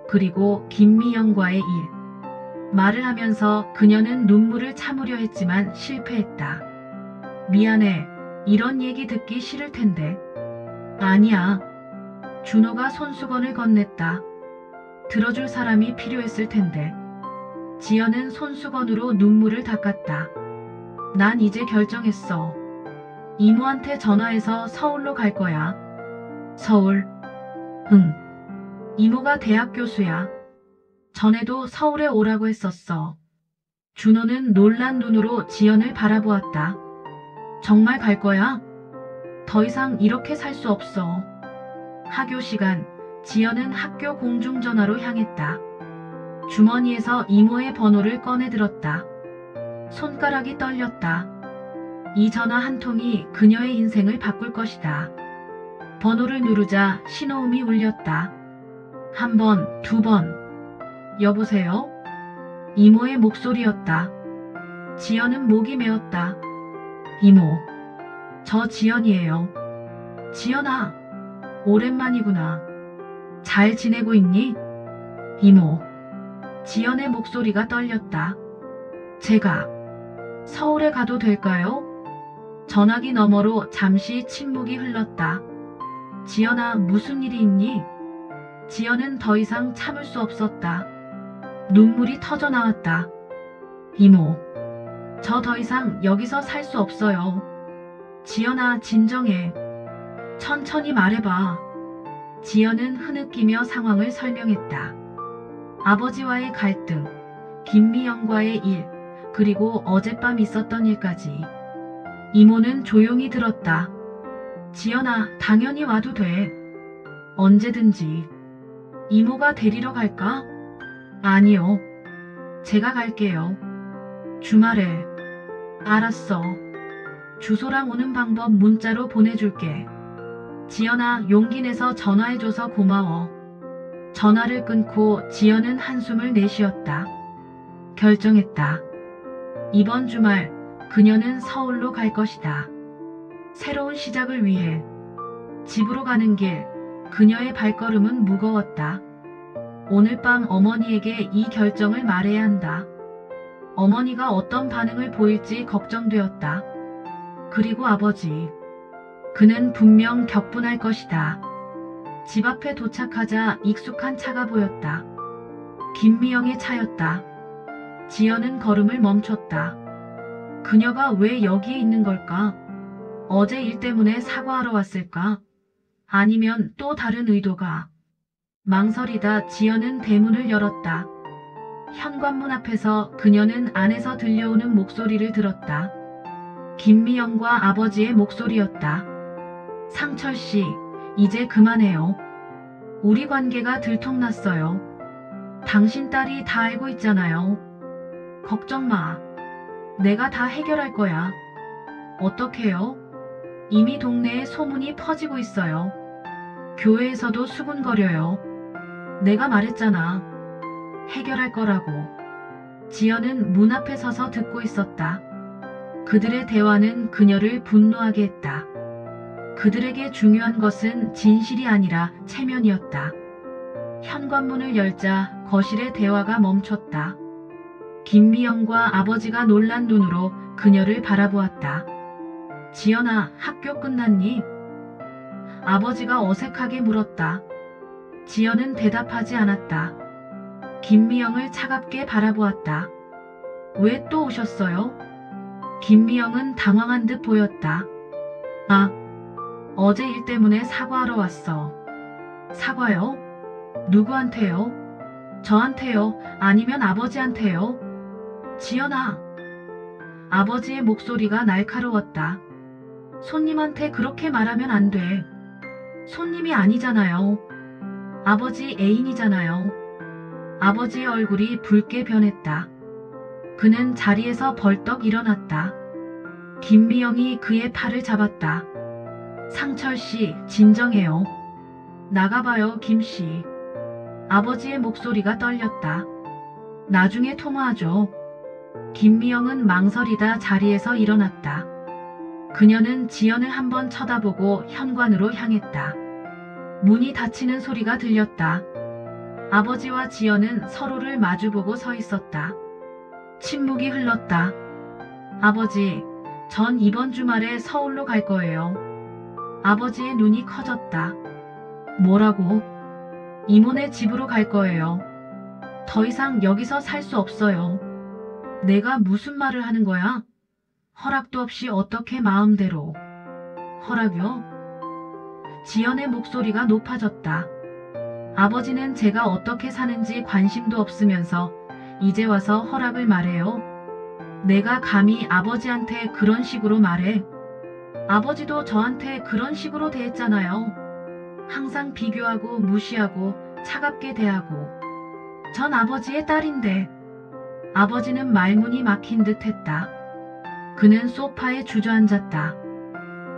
그리고 김미영과의 일. 말을 하면서 그녀는 눈물을 참으려 했지만 실패했다. 미안해. 이런 얘기 듣기 싫을 텐데. 아니야. 준호가 손수건을 건넸다. 들어줄 사람이 필요했을 텐데. 지연은 손수건으로 눈물을 닦았다. 난 이제 결정했어. 이모한테 전화해서 서울로 갈 거야. 서울? 응. 이모가 대학 교수야. 전에도 서울에 오라고 했었어. 준호는 놀란 눈으로 지연을 바라보았다. 정말 갈 거야? 더 이상 이렇게 살 수 없어. 학교 시간, 지연은 학교 공중전화로 향했다. 주머니에서 이모의 번호를 꺼내 들었다. 손가락이 떨렸다. 이 전화 한 통이 그녀의 인생을 바꿀 것이다. 번호를 누르자 신호음이 울렸다. 한 번, 두 번. 여보세요? 이모의 목소리였다. 지연은 목이 메었다. 이모, 저 지연이에요. 지연아, 오랜만이구나. 잘 지내고 있니? 이모. 지연의 목소리가 떨렸다. 제가 서울에 가도 될까요? 전화기 너머로 잠시 침묵이 흘렀다. 지연아, 무슨 일이 있니? 지연은 더 이상 참을 수 없었다. 눈물이 터져 나왔다. 이모, 저 더 이상 여기서 살 수 없어요. 지연아, 진정해. 천천히 말해봐. 지연은 흐느끼며 상황을 설명했다. 아버지와의 갈등, 김미영과의 일, 그리고 어젯밤 있었던 일까지. 이모는 조용히 들었다. 지연아, 당연히 와도 돼. 언제든지. 이모가 데리러 갈까? 아니요. 제가 갈게요. 주말에. 알았어. 주소랑 오는 방법 문자로 보내줄게. 지연아, 용기 내서 전화해줘서 고마워. 전화를 끊고 지연은 한숨을 내쉬었다. 결정했다. 이번 주말 그녀는 서울로 갈 것이다. 새로운 시작을 위해. 집으로 가는 길, 그녀의 발걸음은 무거웠다. 오늘 밤 어머니에게 이 결정을 말해야 한다. 어머니가 어떤 반응을 보일지 걱정되었다. 그리고 아버지. 그는 분명 격분할 것이다. 집 앞에 도착하자 익숙한 차가 보였다. 김미영의 차였다. 지연은 걸음을 멈췄다. 그녀가 왜 여기에 있는 걸까? 어제 일 때문에 사과하러 왔을까? 아니면 또 다른 의도가? 망설이다 지연은 대문을 열었다. 현관문 앞에서 그녀는 안에서 들려오는 목소리를 들었다. 김미영과 아버지의 목소리였다. 상철 씨, 이제 그만해요. 우리 관계가 들통났어요. 당신 딸이 다 알고 있잖아요. 걱정 마. 내가 다 해결할 거야. 어떡해요? 이미 동네에 소문이 퍼지고 있어요. 교회에서도 수군거려요. 내가 말했잖아. 해결할 거라고. 지연은 문 앞에 서서 듣고 있었다. 그들의 대화는 그녀를 분노하게 했다. 그들에게 중요한 것은 진실이 아니라 체면이었다. 현관문을 열자 거실의 대화가 멈췄다. 김미영과 아버지가 놀란 눈으로 그녀를 바라보았다. 지연아, 학교 끝났니? 아버지가 어색하게 물었다. 지연은 대답하지 않았다. 김미영을 차갑게 바라보았다. 왜 또 오셨어요? 김미영은 당황한 듯 보였다. 아, 어제 일 때문에 사과하러 왔어. 사과요? 누구한테요? 저한테요? 아니면 아버지한테요? 지연아. 아버지의 목소리가 날카로웠다. 손님한테 그렇게 말하면 안 돼. 손님이 아니잖아요. 아버지 애인이잖아요. 아버지의 얼굴이 붉게 변했다. 그는 자리에서 벌떡 일어났다. 김미영이 그의 팔을 잡았다. 상철씨, 진정해요. 나가봐요, 김씨. 아버지의 목소리가 떨렸다. 나중에 통화하죠. 김미영은 망설이다 자리에서 일어났다. 그녀는 지연을 한번 쳐다보고 현관으로 향했다. 문이 닫히는 소리가 들렸다. 아버지와 지연은 서로를 마주보고 서 있었다. 침묵이 흘렀다. 아버지, 전 이번 주말에 서울로 갈 거예요. 아버지의 눈이 커졌다. 뭐라고? 이모네 집으로 갈 거예요. 더 이상 여기서 살 수 없어요. 내가 무슨 말을 하는 거야? 허락도 없이 어떻게 마음대로. 허락이요? 지연의 목소리가 높아졌다. 아버지는 제가 어떻게 사는지 관심도 없으면서 이제 와서 허락을 말해요. 내가 감히 아버지한테 그런 식으로 말해? 아버지도 저한테 그런 식으로 대했잖아요. 항상 비교하고 무시하고 차갑게 대하고. 전 아버지의 딸인데. 아버지는 말문이 막힌 듯 했다. 그는 소파에 주저앉았다.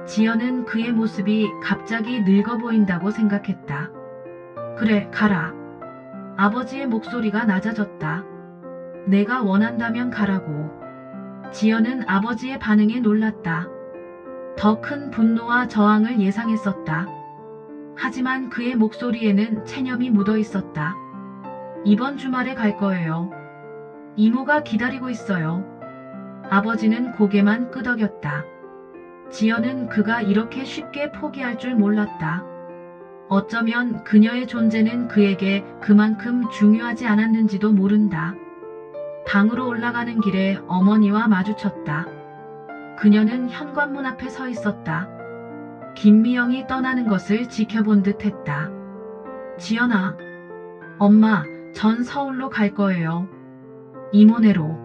지연은 그의 모습이 갑자기 늙어 보인다고 생각했다. 그래, 가라. 아버지의 목소리가 낮아졌다. 내가 원한다면 가라고. 지연은 아버지의 반응에 놀랐다. 더 큰 분노와 저항을 예상했었다. 하지만 그의 목소리에는 체념이 묻어 있었다. 이번 주말에 갈 거예요. 이모가 기다리고 있어요. 아버지는 고개만 끄덕였다. 지연은 그가 이렇게 쉽게 포기할 줄 몰랐다. 어쩌면 그녀의 존재는 그에게 그만큼 중요하지 않았는지도 모른다. 방으로 올라가는 길에 어머니와 마주쳤다. 그녀는 현관문 앞에 서 있었다. 김미영이 떠나는 것을 지켜본 듯 했다. 지연아. 엄마, 전 서울로 갈 거예요. 이모네로.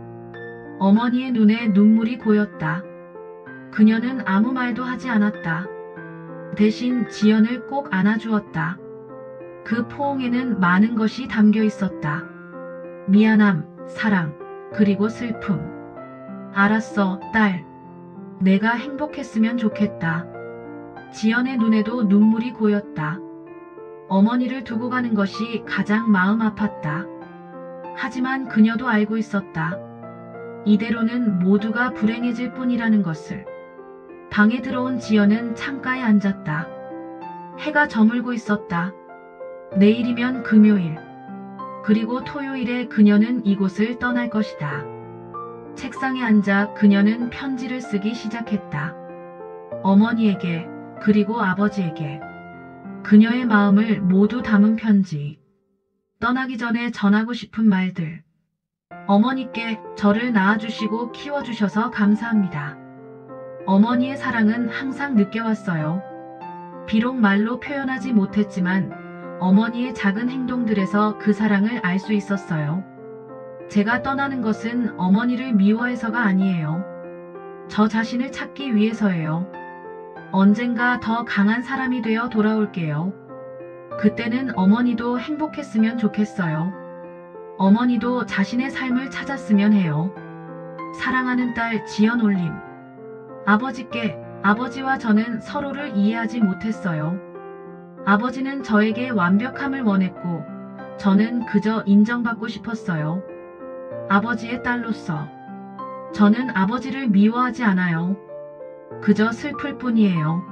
어머니의 눈에 눈물이 고였다. 그녀는 아무 말도 하지 않았다. 대신 지연을 꼭 안아주었다. 그 포옹에는 많은 것이 담겨 있었다. 미안함, 사랑, 그리고 슬픔. 알았어, 딸. 내가 행복했으면 좋겠다. 지연의 눈에도 눈물이 고였다. 어머니를 두고 가는 것이 가장 마음 아팠다. 하지만 그녀도 알고 있었다. 이대로는 모두가 불행해질 뿐이라는 것을. 방에 들어온 지연은 창가에 앉았다. 해가 저물고 있었다. 내일이면 금요일. 그리고 토요일에 그녀는 이곳을 떠날 것이다. 책상에 앉아 그녀는 편지를 쓰기 시작했다. 어머니에게, 그리고 아버지에게. 그녀의 마음을 모두 담은 편지. 떠나기 전에 전하고 싶은 말들. 어머니께 저를 낳아주시고 키워주셔서 감사합니다. 어머니의 사랑은 항상 느껴왔어요. 비록 말로 표현하지 못했지만 어머니의 작은 행동들에서 그 사랑을 알 수 있었어요. 제가 떠나는 것은 어머니를 미워해서가 아니에요. 저 자신을 찾기 위해서예요. 언젠가 더 강한 사람이 되어 돌아올게요. 그때는 어머니도 행복했으면 좋겠어요. 어머니도 자신의 삶을 찾았으면 해요. 사랑하는 딸 지연 올림. 아버지께, 아버지와 저는 서로를 이해하지 못했어요. 아버지는 저에게 완벽함을 원했고 저는 그저 인정받고 싶었어요. 아버지의 딸로서. 저는 아버지를 미워하지 않아요. 그저 슬플 뿐이에요.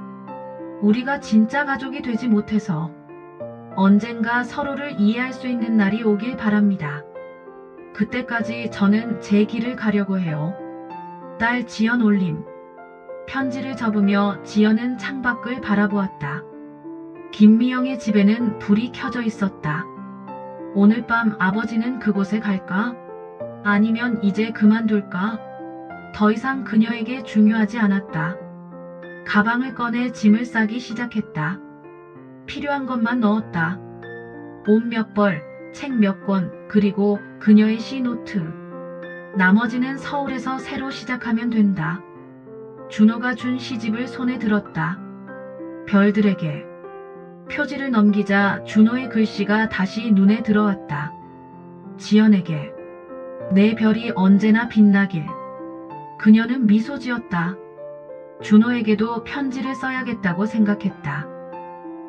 우리가 진짜 가족이 되지 못해서. 언젠가 서로를 이해할 수 있는 날이 오길 바랍니다. 그때까지 저는 제 길을 가려고 해요. 딸 지연 올림. 편지를 접으며 지연은 창밖을 바라보았다. 김미영의 집에는 불이 켜져 있었다. 오늘 밤 아버지는 그곳에 갈까? 아니면 이제 그만둘까? 더 이상 그녀에게 중요하지 않았다. 가방을 꺼내 짐을 싸기 시작했다. 필요한 것만 넣었다. 옷 몇 벌, 책 몇 권, 그리고 그녀의 시노트. 나머지는 서울에서 새로 시작하면 된다. 준호가 준 시집을 손에 들었다. 별들에게. 표지를 넘기자 준호의 글씨가 다시 눈에 들어왔다. 지연에게. 내 별이 언제나 빛나길. 그녀는 미소 지었다. 준호에게도 편지를 써야겠다고 생각했다.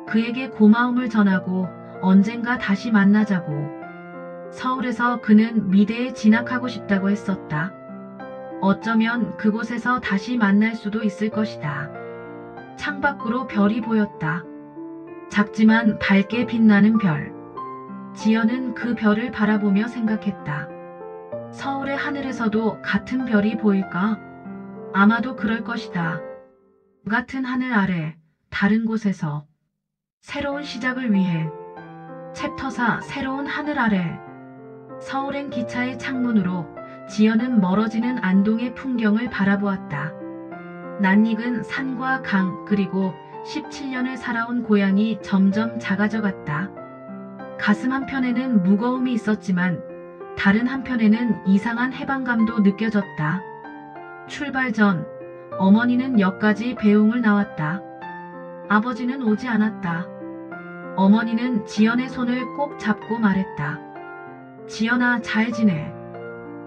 그에게 고마움을 전하고 언젠가 다시 만나자고. 서울에서 그는 미대에 진학하고 싶다고 했었다. 어쩌면 그곳에서 다시 만날 수도 있을 것이다. 창밖으로 별이 보였다. 작지만 밝게 빛나는 별. 지연은 그 별을 바라보며 생각했다. 서울의 하늘에서도 같은 별이 보일까? 아마도 그럴 것이다. 같은 하늘 아래, 다른 곳에서. 새로운 시작을 위해. 챕터 4 새로운 하늘 아래. 서울행 기차의 창문으로 지연은 멀어지는 안동의 풍경을 바라보았다. 낯익은 산과 강, 그리고 17년을 살아온 고향이 점점 작아져 갔다. 가슴 한편에는 무거움이 있었지만 다른 한편에는 이상한 해방감도 느껴졌다. 출발 전 어머니는 역까지 배웅을 나왔다. 아버지는 오지 않았다. 어머니는 지연의 손을 꼭 잡고 말했다. 지연아, 잘 지내.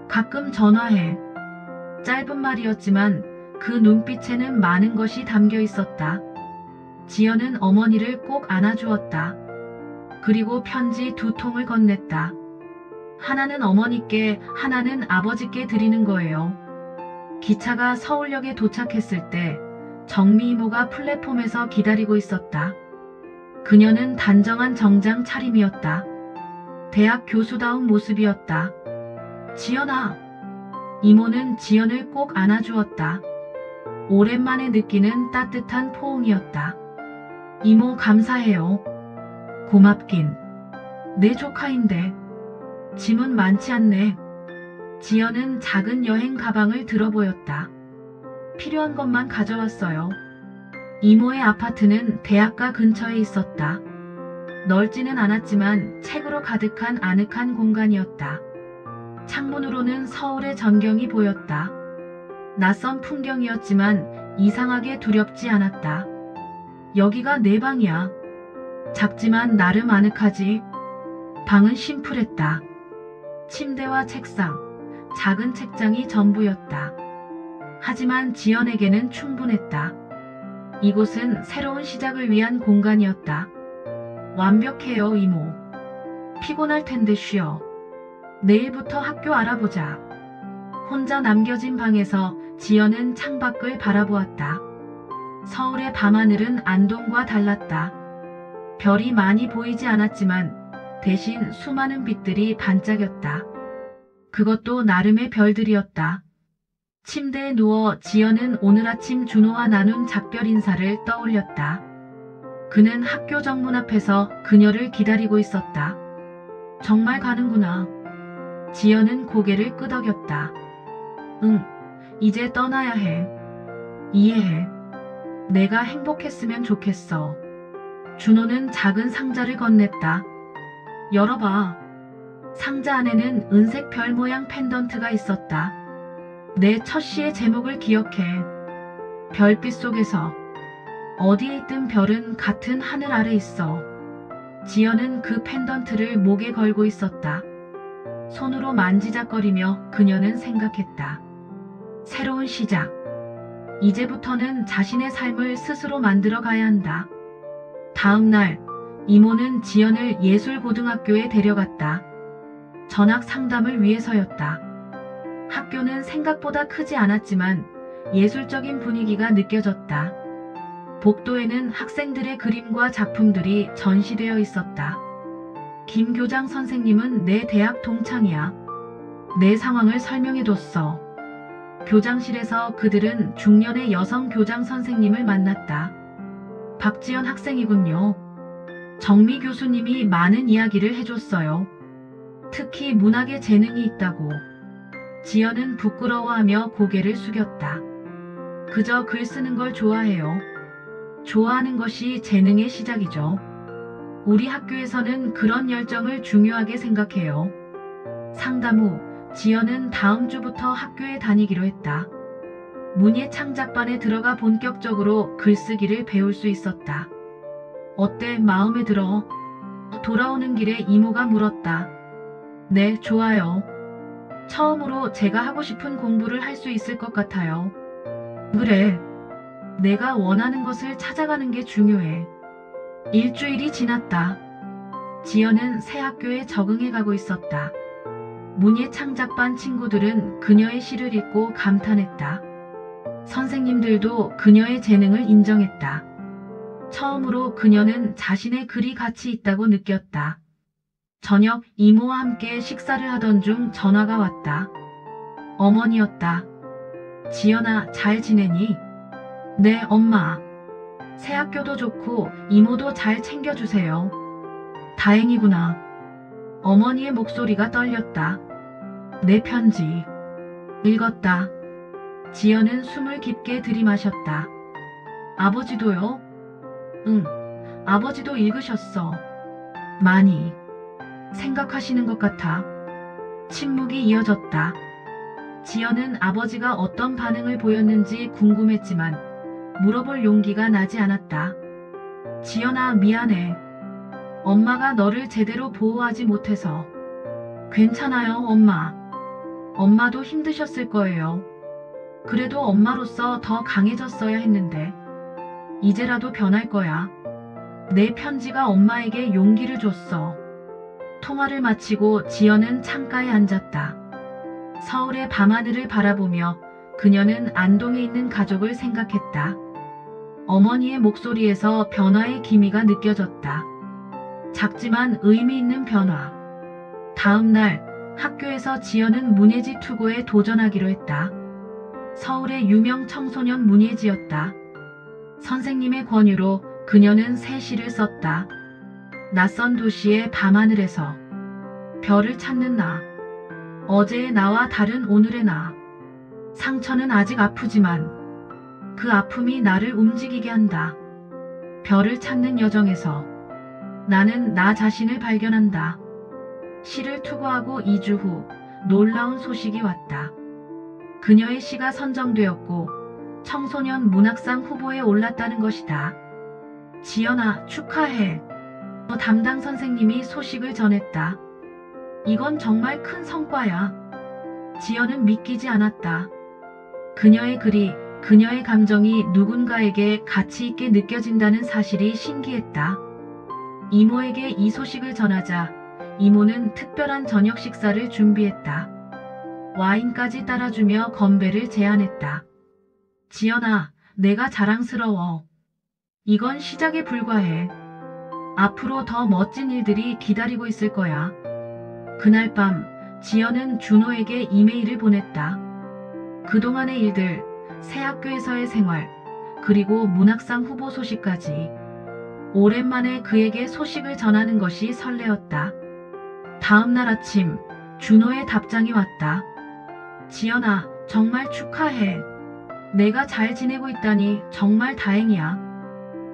가끔 전화해. 짧은 말이었지만 그 눈빛에는 많은 것이 담겨 있었다. 지연은 어머니를 꼭 안아주었다. 그리고 편지 2통을 건넸다. 하나는 어머니께, 하나는 아버지께 드리는 거예요. 기차가 서울역에 도착했을 때 정미 이모가 플랫폼에서 기다리고 있었다. 그녀는 단정한 정장 차림이었다. 대학 교수다운 모습이었다. 지연아. 이모는 지연을 꼭 안아주었다. 오랜만에 느끼는 따뜻한 포옹이었다. 이모 감사해요. 고맙긴. 내 조카인데. 짐은 많지 않네. 지연은 작은 여행 가방을 들어 보였다. 필요한 것만 가져왔어요. 이모의 아파트는 대학가 근처에 있었다. 넓지는 않았지만 책으로 가득한 아늑한 공간이었다. 창문으로는 서울의 전경이 보였다. 낯선 풍경이었지만 이상하게 두렵지 않았다. 여기가 내 방이야. 작지만 나름 아늑하지. 방은 심플했다. 침대와 책상, 작은 책장이 전부였다. 하지만 지연에게는 충분했다. 이곳은 새로운 시작을 위한 공간이었다. 완벽해요, 이모. 피곤할 텐데 쉬어. 내일부터 학교 알아보자. 혼자 남겨진 방에서 지연은 창밖을 바라보았다. 서울의 밤하늘은 안동과 달랐다. 별이 많이 보이지 않았지만 대신 수많은 빛들이 반짝였다. 그것도 나름의 별들이었다. 침대에 누워 지연은 오늘 아침 준호와 나눈 작별 인사를 떠올렸다. 그는 학교 정문 앞에서 그녀를 기다리고 있었다. 정말 가는구나. 지연은 고개를 끄덕였다. 응, 이제 떠나야 해. 이해해. 내가 행복했으면 좋겠어. 준호는 작은 상자를 건넸다. 열어봐. 상자 안에는 은색 별 모양 펜던트가 있었다. 내 첫 시의 제목을 기억해. 별빛 속에서. 어디에 있든 별은 같은 하늘 아래 있어. 지연은 그 펜던트를 목에 걸고 있었다. 손으로 만지작거리며 그녀는 생각했다. 새로운 시작. 이제부터는 자신의 삶을 스스로 만들어 가야 한다. 다음 날 이모는 지연을 예술고등학교에 데려갔다. 전학 상담을 위해서였다. 학교는 생각보다 크지 않았지만 예술적인 분위기가 느껴졌다. 복도에는 학생들의 그림과 작품들이 전시되어 있었다. 김 교장 선생님은 내 대학 동창이야. 내 상황을 설명해뒀어. 교장실에서 그들은 중년의 여성 교장 선생님을 만났다. 박지연 학생이군요. 정미 교수님이 많은 이야기를 해줬어요. 특히 문학에 재능이 있다고. 지연은 부끄러워하며 고개를 숙였다. 그저 글 쓰는 걸 좋아해요. 좋아하는 것이 재능의 시작이죠. 우리 학교에서는 그런 열정을 중요하게 생각해요. 상담 후 지연은 다음 주부터 학교에 다니기로 했다. 문예 창작반에 들어가 본격적으로 글쓰기를 배울 수 있었다. 어때, 마음에 들어? 돌아오는 길에 이모가 물었다. 네, 좋아요. 처음으로 제가 하고 싶은 공부를 할 수 있을 것 같아요. 그래. 내가 원하는 것을 찾아가는 게 중요해. 일주일이 지났다. 지연은 새 학교에 적응해 가고 있었다. 문예 창작반 친구들은 그녀의 시를 읽고 감탄했다. 선생님들도 그녀의 재능을 인정했다. 처음으로 그녀는 자신의 글이 가치 있다고 느꼈다. 저녁 이모와 함께 식사를 하던 중 전화가 왔다. 어머니였다. 지연아, 잘 지내니? 네, 엄마. 새 학교도 좋고 이모도 잘 챙겨주세요. 다행이구나. 어머니의 목소리가 떨렸다. 내 편지. 읽었다. 지연은 숨을 깊게 들이마셨다. 아버지도요? 응, 아버지도 읽으셨어. 많이. 생각하시는 것 같아. 침묵이 이어졌다. 지연은 아버지가 어떤 반응을 보였는지 궁금했지만 물어볼 용기가 나지 않았다. 지연아, 미안해. 엄마가 너를 제대로 보호하지 못해서. 괜찮아요, 엄마. 엄마도 힘드셨을 거예요. 그래도 엄마로서 더 강해졌어야 했는데. 이제라도 변할 거야. 내 편지가 엄마에게 용기를 줬어. 통화를 마치고 지연은 창가에 앉았다. 서울의 밤하늘을 바라보며 그녀는 안동에 있는 가족을 생각했다. 어머니의 목소리에서 변화의 기미가 느껴졌다. 작지만 의미 있는 변화. 다음 날 학교에서 지연은 문예지 투고에 도전하기로 했다. 서울의 유명 청소년 문예지였다. 선생님의 권유로 그녀는 새 시를 썼다. 낯선 도시의 밤하늘에서 별을 찾는 나. 어제의 나와 다른 오늘의 나. 상처는 아직 아프지만 그 아픔이 나를 움직이게 한다. 별을 찾는 여정에서 나는 나 자신을 발견한다. 시를 투고하고 2주 후 놀라운 소식이 왔다. 그녀의 시가 선정되었고 청소년 문학상 후보에 올랐다는 것이다. 지연아, 축하해. 담당 선생님이 소식을 전했다. 이건 정말 큰 성과야. 지연은 믿기지 않았다. 그녀의 글이, 그녀의 감정이 누군가에게 가치 있게 느껴진다는 사실이 신기했다. 이모에게 이 소식을 전하자 이모는 특별한 저녁 식사를 준비했다. 와인까지 따라주며 건배를 제안했다. 지연아, 내가 자랑스러워. 이건 시작에 불과해. 앞으로 더 멋진 일들이 기다리고 있을 거야. 그날 밤 지연은 준호에게 이메일을 보냈다. 그동안의 일들, 새 학교에서의 생활, 그리고 문학상 후보 소식까지. 오랜만에 그에게 소식을 전하는 것이 설레었다. 다음 날 아침 준호의 답장이 왔다. 지연아, 정말 축하해. 내가 잘 지내고 있다니 정말 다행이야.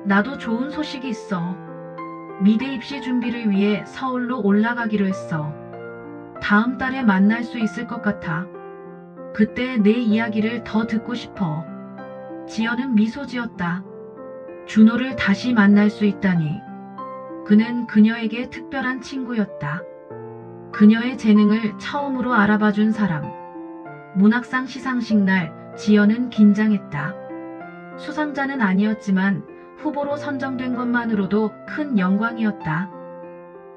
나도 좋은 소식이 있어. 미대 입시 준비를 위해 서울로 올라가기로 했어. 다음 달에 만날 수 있을 것 같아. 그때 내 이야기를 더 듣고 싶어. 지연은 미소 지었다. 준호를 다시 만날 수 있다니. 그는 그녀에게 특별한 친구였다. 그녀의 재능을 처음으로 알아봐준 사람. 문학상 시상식 날 지연은 긴장했다. 수상자는 아니었지만 후보로 선정된 것만으로도 큰 영광이었다.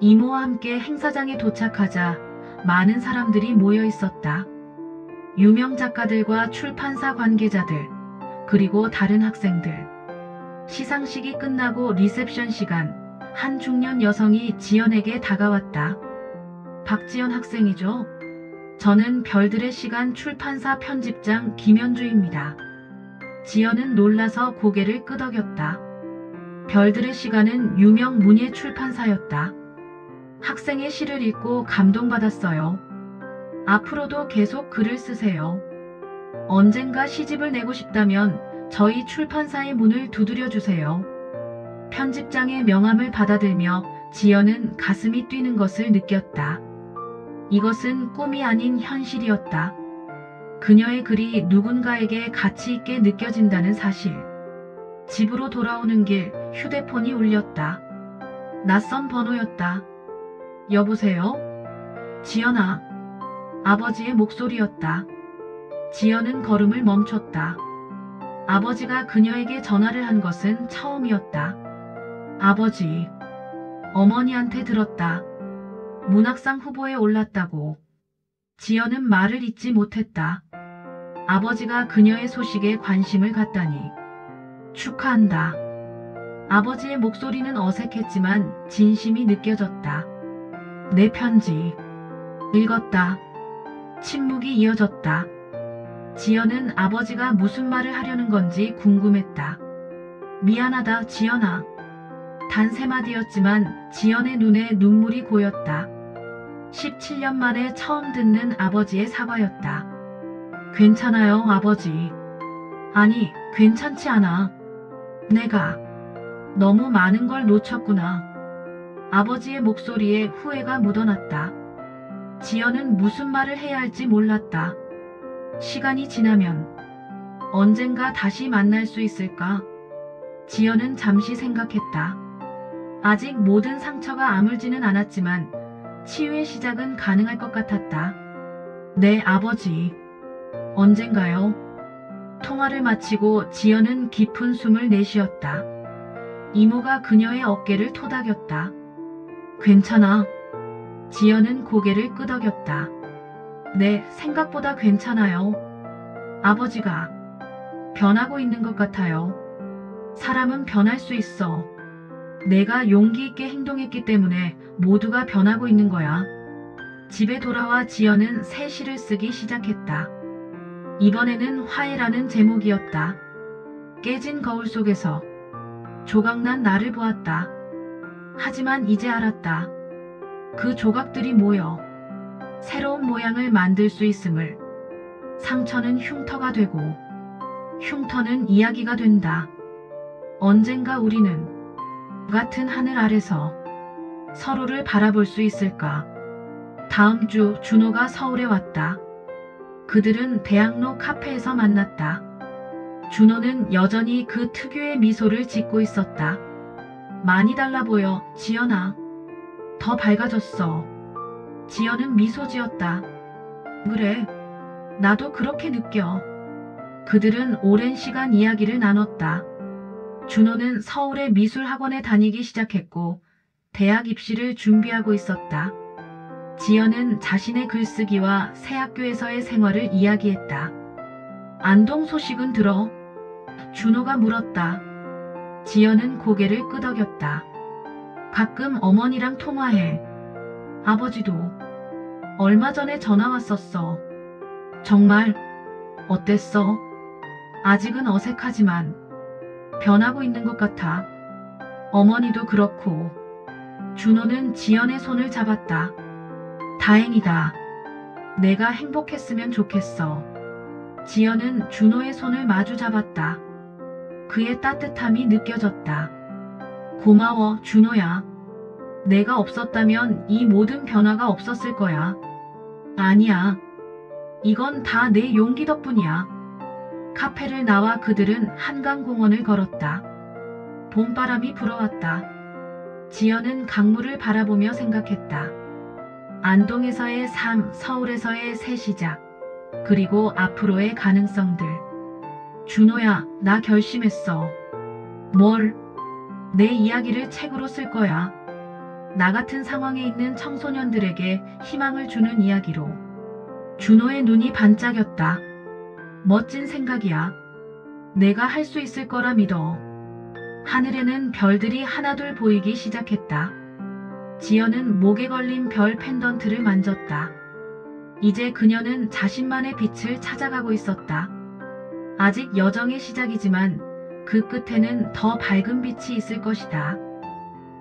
이모와 함께 행사장에 도착하자 많은 사람들이 모여 있었다. 유명 작가들과 출판사 관계자들, 그리고 다른 학생들. 시상식이 끝나고 리셉션 시간, 한 중년 여성이 지연에게 다가왔다. 박지연 학생이죠? 저는 별들의 시간 출판사 편집장 김현주입니다. 지연은 놀라서 고개를 끄덕였다. 별들의 시간은 유명 문예 출판사였다. 학생의 시를 읽고 감동받았어요. 앞으로도 계속 글을 쓰세요. 언젠가 시집을 내고 싶다면 저희 출판사의 문을 두드려 주세요. 편집장의 명함을 받아들며 지연은 가슴이 뛰는 것을 느꼈다. 이것은 꿈이 아닌 현실이었다. 그녀의 글이 누군가에게 가치 있게 느껴진다는 사실. 집으로 돌아오는 길 휴대폰이 울렸다. 낯선 번호였다. 여보세요? 지연아. 아버지의 목소리였다. 지연은 걸음을 멈췄다. 아버지가 그녀에게 전화를 한 것은 처음이었다. 아버지. 어머니한테 들었다. 문학상 후보에 올랐다고. 지연은 말을 잇지 못했다. 아버지가 그녀의 소식에 관심을 갖다니. 축하한다. 아버지의 목소리는 어색했지만 진심이 느껴졌다. 내 편지. 읽었다. 침묵이 이어졌다. 지연은 아버지가 무슨 말을 하려는 건지 궁금했다. 미안하다, 지연아. 단 3마디였지만 지연의 눈에 눈물이 고였다. 17년 만에 처음 듣는 아버지의 사과였다. 괜찮아요, 아버지. 아니, 괜찮지 않아. 내가 너무 많은 걸 놓쳤구나. 아버지의 목소리에 후회가 묻어났다. 지연은 무슨 말을 해야 할지 몰랐다. 시간이 지나면 언젠가 다시 만날 수 있을까? 지연은 잠시 생각했다. 아직 모든 상처가 아물지는 않았지만 치유의 시작은 가능할 것 같았다. 네, 아버지. 언젠가요? 통화를 마치고 지연은 깊은 숨을 내쉬었다. 이모가 그녀의 어깨를 토닥였다. 괜찮아. 지연은 고개를 끄덕였다. 네, 생각보다 괜찮아요. 아버지가 변하고 있는 것 같아요. 사람은 변할 수 있어. 내가 용기 있게 행동했기 때문에 모두가 변하고 있는 거야. 집에 돌아와 지연은 새 시를 쓰기 시작했다. 이번에는 화해라는 제목이었다. 깨진 거울 속에서 조각난 나를 보았다. 하지만 이제 알았다. 그 조각들이 모여 새로운 모양을 만들 수 있음을. 상처는 흉터가 되고 흉터는 이야기가 된다. 언젠가 우리는 같은 하늘 아래서 서로를 바라볼 수 있을까? 다음 주 준호가 서울에 왔다. 그들은 대학로 카페에서 만났다. 준호는 여전히 그 특유의 미소를 짓고 있었다. 많이 달라 보여, 지연아. 더 밝아졌어. 지연은 미소 지었다. 그래, 나도 그렇게 느껴. 그들은 오랜 시간 이야기를 나눴다. 준호는 서울의 미술학원에 다니기 시작했고 대학 입시를 준비하고 있었다. 지연은 자신의 글쓰기와 새 학교에서의 생활을 이야기했다. 안동 소식은 들어? 준호가 물었다. 지연은 고개를 끄덕였다. 가끔 어머니랑 통화해. 아버지도 얼마 전에 전화 왔었어. 정말? 어땠어? 아직은 어색하지만 변하고 있는 것 같아. 어머니도 그렇고. 준호는 지연의 손을 잡았다. 다행이다. 내가 행복했으면 좋겠어. 지연은 준호의 손을 마주 잡았다. 그의 따뜻함이 느껴졌다. 고마워, 준호야. 내가 없었다면 이 모든 변화가 없었을 거야. 아니야. 이건 다 내 용기 덕분이야. 카페를 나와 그들은 한강공원을 걸었다. 봄바람이 불어왔다. 지연은 강물을 바라보며 생각했다. 안동에서의 삶, 서울에서의 새 시작, 그리고 앞으로의 가능성들. 준호야, 나 결심했어. 뭘? 내 이야기를 책으로 쓸 거야. 나 같은 상황에 있는 청소년들에게 희망을 주는 이야기로. 준호의 눈이 반짝였다. 멋진 생각이야. 내가 할 수 있을 거라 믿어. 하늘에는 별들이 하나둘 보이기 시작했다. 지연은 목에 걸린 별 펜던트를 만졌다. 이제 그녀는 자신만의 빛을 찾아가고 있었다. 아직 여정의 시작이지만 그 끝에는 더 밝은 빛이 있을 것이다.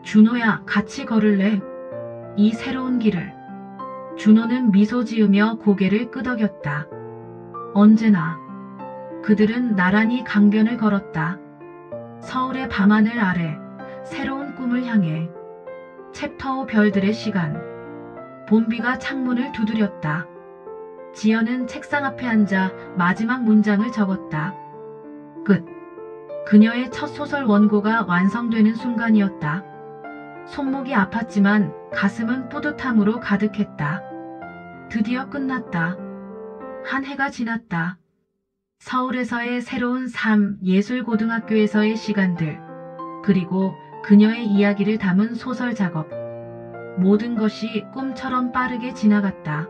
준호야, 같이 걸을래? 이 새로운 길을. 준호는 미소 지으며 고개를 끄덕였다. 언제나. 그들은 나란히 강변을 걸었다. 서울의 밤하늘 아래 새로운 꿈을 향해. 챕터 5 별들의 시간. 봄비가 창문을 두드렸다. 지연은 책상 앞에 앉아 마지막 문장을 적었다. 끝. 그녀의 첫 소설 원고가 완성되는 순간이었다. 손목이 아팠지만 가슴은 뿌듯함으로 가득했다. 드디어 끝났다. 한 해가 지났다. 서울에서의 새로운 삶, 예술고등학교에서의 시간들, 그리고 그녀의 이야기를 담은 소설 작업. 모든 것이 꿈처럼 빠르게 지나갔다.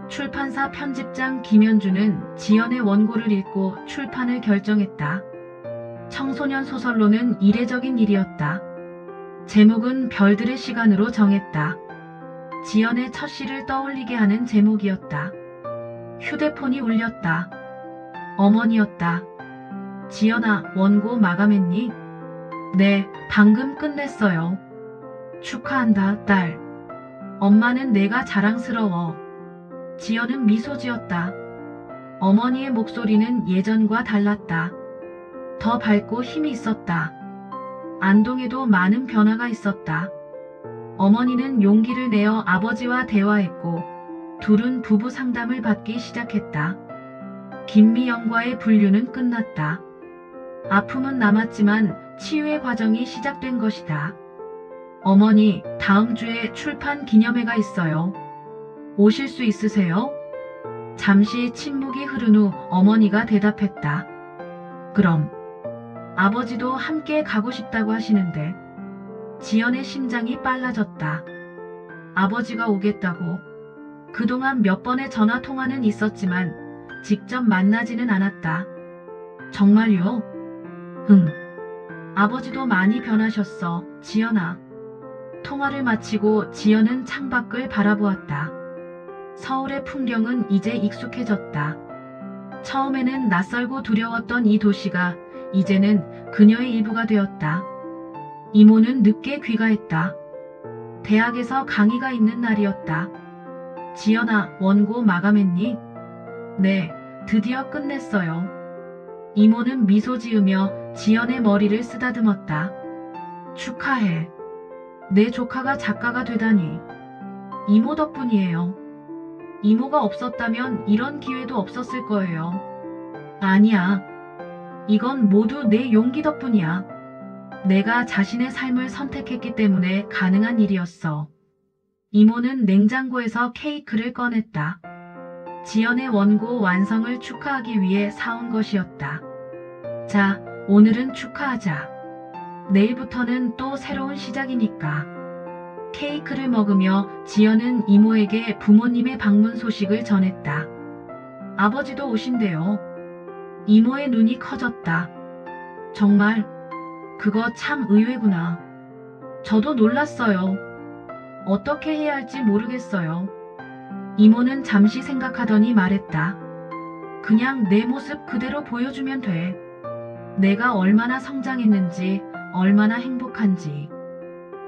출판사 편집장 김현주는 지연의 원고를 읽고 출판을 결정했다. 청소년 소설로는 이례적인 일이었다. 제목은 별들의 시간으로 정했다. 지연의 첫 시를 떠올리게 하는 제목이었다. 휴대폰이 울렸다. 어머니였다. 지연아, 원고 마감했니? 네, 방금 끝냈어요. 축하한다, 딸. 엄마는 내가 자랑스러워. 지연은 미소 지었다. 어머니의 목소리는 예전과 달랐다. 더 밝고 힘이 있었다. 안동에도 많은 변화가 있었다. 어머니는 용기를 내어 아버지와 대화했고 둘은 부부 상담을 받기 시작했다. 김미영과의 분류는 끝났다. 아픔은 남았지만 치유의 과정이 시작된 것이다. 어머니, 다음 주에 출판 기념회가 있어요. 오실 수 있으세요? 잠시 침묵이 흐른 후 어머니가 대답했다. 그럼. 아버지도 함께 가고 싶다고 하시는데. 지연의 심장이 빨라졌다. 아버지가 오겠다고. 그동안 몇 번의 전화 통화는 있었지만 직접 만나지는 않았다. 정말요? 응. 아버지도 많이 변하셨어, 지연아. 통화를 마치고 지연은 창밖을 바라보았다. 서울의 풍경은 이제 익숙해졌다. 처음에는 낯설고 두려웠던 이 도시가 이제는 그녀의 일부가 되었다. 이모는 늦게 귀가했다. 대학에서 강의가 있는 날이었다. 지연아, 원고 마감했니? 네, 드디어 끝냈어요. 이모는 미소 지으며 지연의 머리를 쓰다듬었다. 축하해. 내 조카가 작가가 되다니. 이모 덕분이에요. 이모가 없었다면 이런 기회도 없었을 거예요. 아니야. 이건 모두 내 용기 덕분이야. 내가 자신의 삶을 선택했기 때문에 가능한 일이었어. 이모는 냉장고에서 케이크를 꺼냈다. 지연의 원고 완성을 축하하기 위해 사온 것이었다. 자, 오늘은 축하하자. 내일부터는 또 새로운 시작이니까. 케이크를 먹으며 지연은 이모에게 부모님의 방문 소식을 전했다. 아버지도 오신대요. 이모의 눈이 커졌다. 정말? 그거 참 의외구나. 저도 놀랐어요. 어떻게 해야 할지 모르겠어요. 이모는 잠시 생각하더니 말했다. 그냥 내 모습 그대로 보여주면 돼. 내가 얼마나 성장했는지, 얼마나 행복한지.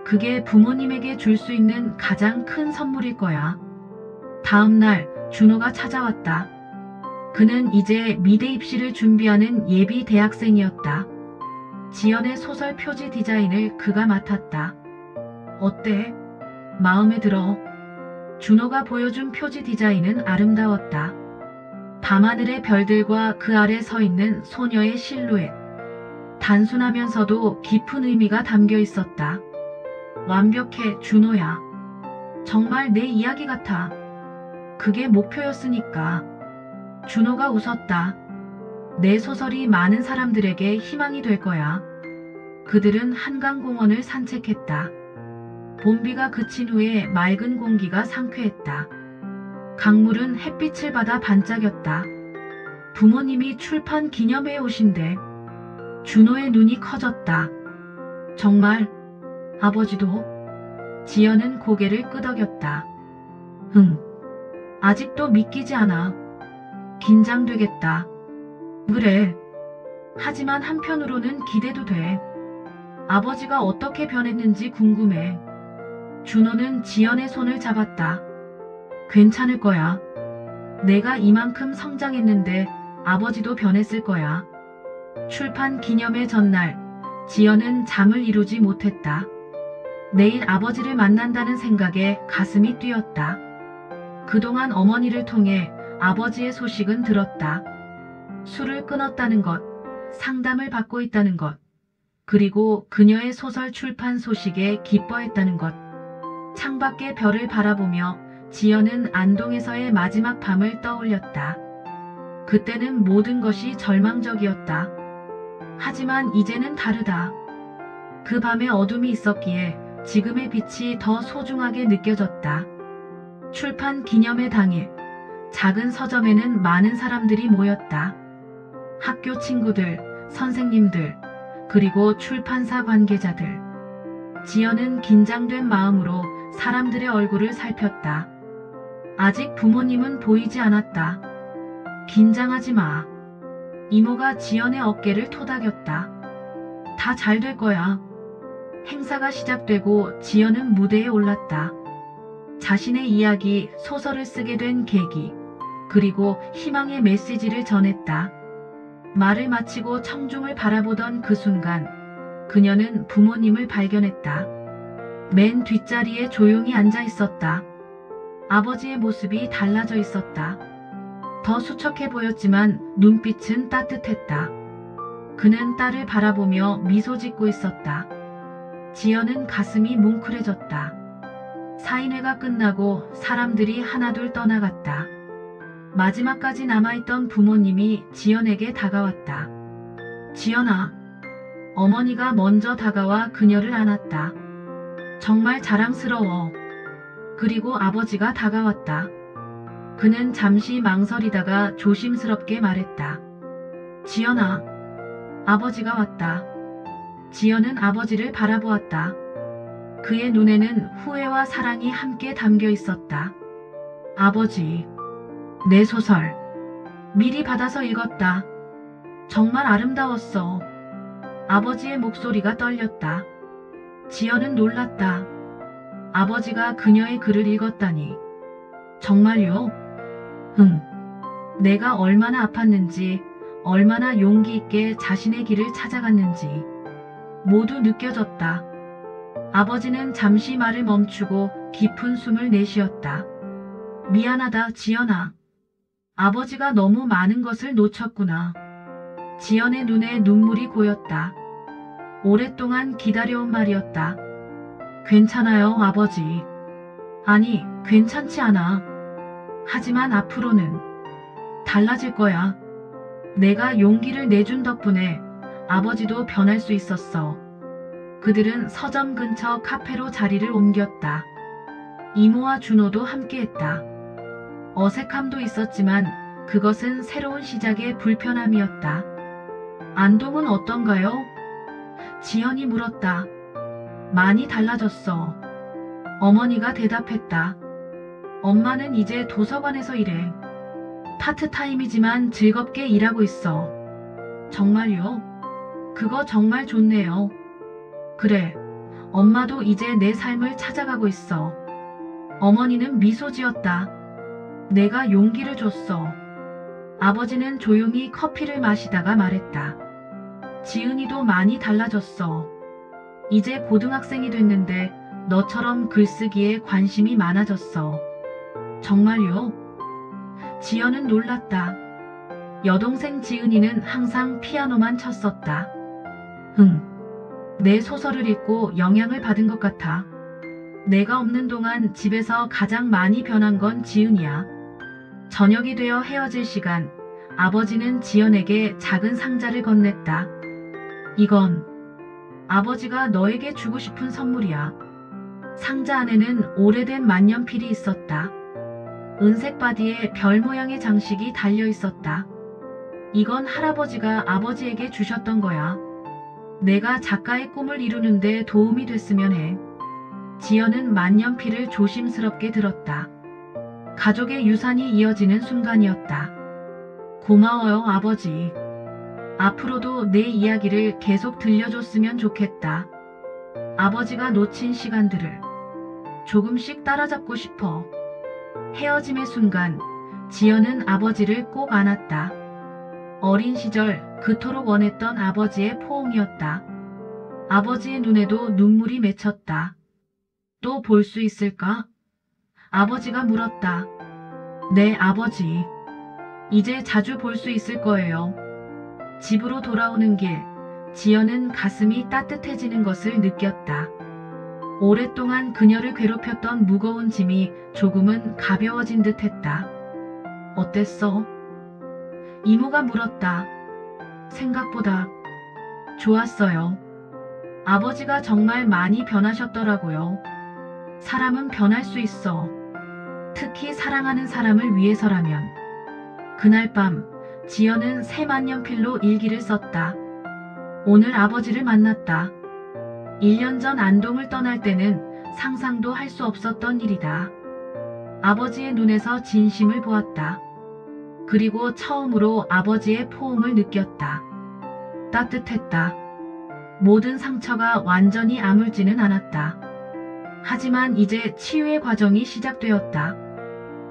그게 부모님에게 줄 수 있는 가장 큰 선물일 거야. 다음 날 준호가 찾아왔다. 그는 이제 미대 입시를 준비하는 예비 대학생이었다. 지연의 소설 표지 디자인을 그가 맡았다. 어때? 마음에 들어. 준호가 보여준 표지 디자인은 아름다웠다. 밤하늘의 별들과 그 아래 서 있는 소녀의 실루엣. 단순하면서도 깊은 의미가 담겨 있었다. 완벽해, 준호야. 정말 내 이야기 같아. 그게 목표였으니까. 준호가 웃었다. 내 소설이 많은 사람들에게 희망이 될 거야. 그들은 한강공원을 산책했다. 봄비가 그친 후에 맑은 공기가 상쾌했다. 강물은 햇빛을 받아 반짝였다. 부모님이 출판 기념회에 오신대. 준호의 눈이 커졌다. 정말? 아버지도? 지연은 고개를 끄덕였다. 아직도 믿기지 않아. 긴장되겠다. 그래. 하지만 한편으로는 기대도 돼. 아버지가 어떻게 변했는지 궁금해. 준호는 지연의 손을 잡았다. 괜찮을 거야. 내가 이만큼 성장했는데 아버지도 변했을 거야. 출판 기념회 전날, 지연은 잠을 이루지 못했다. 내일 아버지를 만난다는 생각에 가슴이 뛰었다. 그동안 어머니를 통해 아버지의 소식은 들었다. 술을 끊었다는 것, 상담을 받고 있다는 것, 그리고 그녀의 소설 출판 소식에 기뻐했다는 것. 창밖의 별을 바라보며 지연은 안동에서의 마지막 밤을 떠올렸다. 그때는 모든 것이 절망적이었다. 하지만 이제는 다르다. 그 밤에 어둠이 있었기에 지금의 빛이 더 소중하게 느껴졌다. 출판 기념회 당일, 작은 서점에는 많은 사람들이 모였다. 학교 친구들, 선생님들, 그리고 출판사 관계자들. 지연은 긴장된 마음으로 사람들의 얼굴을 살폈다. 아직 부모님은 보이지 않았다. 긴장하지 마. 이모가 지연의 어깨를 토닥였다. 다 잘 될 거야. 행사가 시작되고 지연은 무대에 올랐다. 자신의 이야기, 소설을 쓰게 된 계기, 그리고 희망의 메시지를 전했다. 말을 마치고 청중을 바라보던 그 순간, 그녀는 부모님을 발견했다. 맨 뒷자리에 조용히 앉아 있었다. 아버지의 모습이 달라져 있었다. 더 수척해 보였지만 눈빛은 따뜻했다. 그는 딸을 바라보며 미소 짓고 있었다. 지연은 가슴이 뭉클해졌다. 사인회가 끝나고 사람들이 하나둘 떠나갔다. 마지막까지 남아있던 부모님이 지연에게 다가왔다. 지연아. 어머니가 먼저 다가와 그녀를 안았다. 정말 자랑스러워. 그리고 아버지가 다가왔다. 그는 잠시 망설이다가 조심스럽게 말했다. 지연아. 아버지가 왔다. 지연은 아버지를 바라보았다. 그의 눈에는 후회와 사랑이 함께 담겨 있었다. 아버지. 내 소설. 미리 받아서 읽었다. 정말 아름다웠어. 아버지의 목소리가 떨렸다. 지연은 놀랐다. 아버지가 그녀의 글을 읽었다니. 정말요? 응. 내가 얼마나 아팠는지, 얼마나 용기 있게 자신의 길을 찾아갔는지 모두 느껴졌다. 아버지는 잠시 말을 멈추고 깊은 숨을 내쉬었다. 미안하다, 지연아. 아버지가 너무 많은 것을 놓쳤구나. 지연의 눈에 눈물이 고였다. 오랫동안 기다려온 말이었다. 괜찮아요, 아버지. 아니, 괜찮지 않아. 하지만 앞으로는 달라질 거야. 내가 용기를 내준 덕분에 아버지도 변할 수 있었어. 그들은 서점 근처 카페로 자리를 옮겼다. 이모와 준호도 함께했다. 어색함도 있었지만 그것은 새로운 시작의 불편함이었다. 안동은 어떤가요? 지연이 물었다. 많이 달라졌어. 어머니가 대답했다. 엄마는 이제 도서관에서 일해. 파트타임이지만 즐겁게 일하고 있어. 정말요? 그거 정말 좋네요. 그래, 엄마도 이제 내 삶을 찾아가고 있어. 어머니는 미소 지었다. 내가 용기를 줬어. 아버지는 조용히 커피를 마시다가 말했다. 지은이도 많이 달라졌어. 이제 고등학생이 됐는데 너처럼 글쓰기에 관심이 많아졌어. 정말요? 지연은 놀랐다. 여동생 지은이는 항상 피아노만 쳤었다. 내 소설을 읽고 영향을 받은 것 같아. 내가 없는 동안 집에서 가장 많이 변한 건 지은이야. 저녁이 되어 헤어질 시간, 아버지는 지연에게 작은 상자를 건넸다. 이건 아버지가 너에게 주고 싶은 선물이야. 상자 안에는 오래된 만년필이 있었다. 은색 바디에 별 모양의 장식이 달려 있었다. 이건 할아버지가 아버지에게 주셨던 거야. 내가 작가의 꿈을 이루는데 도움이 됐으면 해. 지연은 만년필을 조심스럽게 들었다. 가족의 유산이 이어지는 순간이었다. 고마워요, 아버지. 앞으로도 내 이야기를 계속 들려줬으면 좋겠다. 아버지가 놓친 시간들을 조금씩 따라잡고 싶어. 헤어짐의 순간, 지연은 아버지를 꼭 안았다. 어린 시절 그토록 원했던 아버지의 포옹이었다. 아버지의 눈에도 눈물이 맺혔다. 또 볼 수 있을까? 아버지가 물었다. 네, 아버지. 이제 자주 볼 수 있을 거예요. 집으로 돌아오는 길, 지연은 가슴이 따뜻해지는 것을 느꼈다. 오랫동안 그녀를 괴롭혔던 무거운 짐이 조금은 가벼워진 듯 했다. 어땠어? 이모가 물었다. 생각보다 좋았어요. 아버지가 정말 많이 변하셨더라고요. 사람은 변할 수 있어. 특히 사랑하는 사람을 위해서라면. 그날 밤, 지연은 새만년필로 일기를 썼다. 오늘 아버지를 만났다. 1년 전 안동을 떠날 때는 상상도 할 수 없었던 일이다. 아버지의 눈에서 진심을 보았다. 그리고 처음으로 아버지의 포옹을 느꼈다. 따뜻했다. 모든 상처가 완전히 아물지는 않았다. 하지만 이제 치유의 과정이 시작되었다.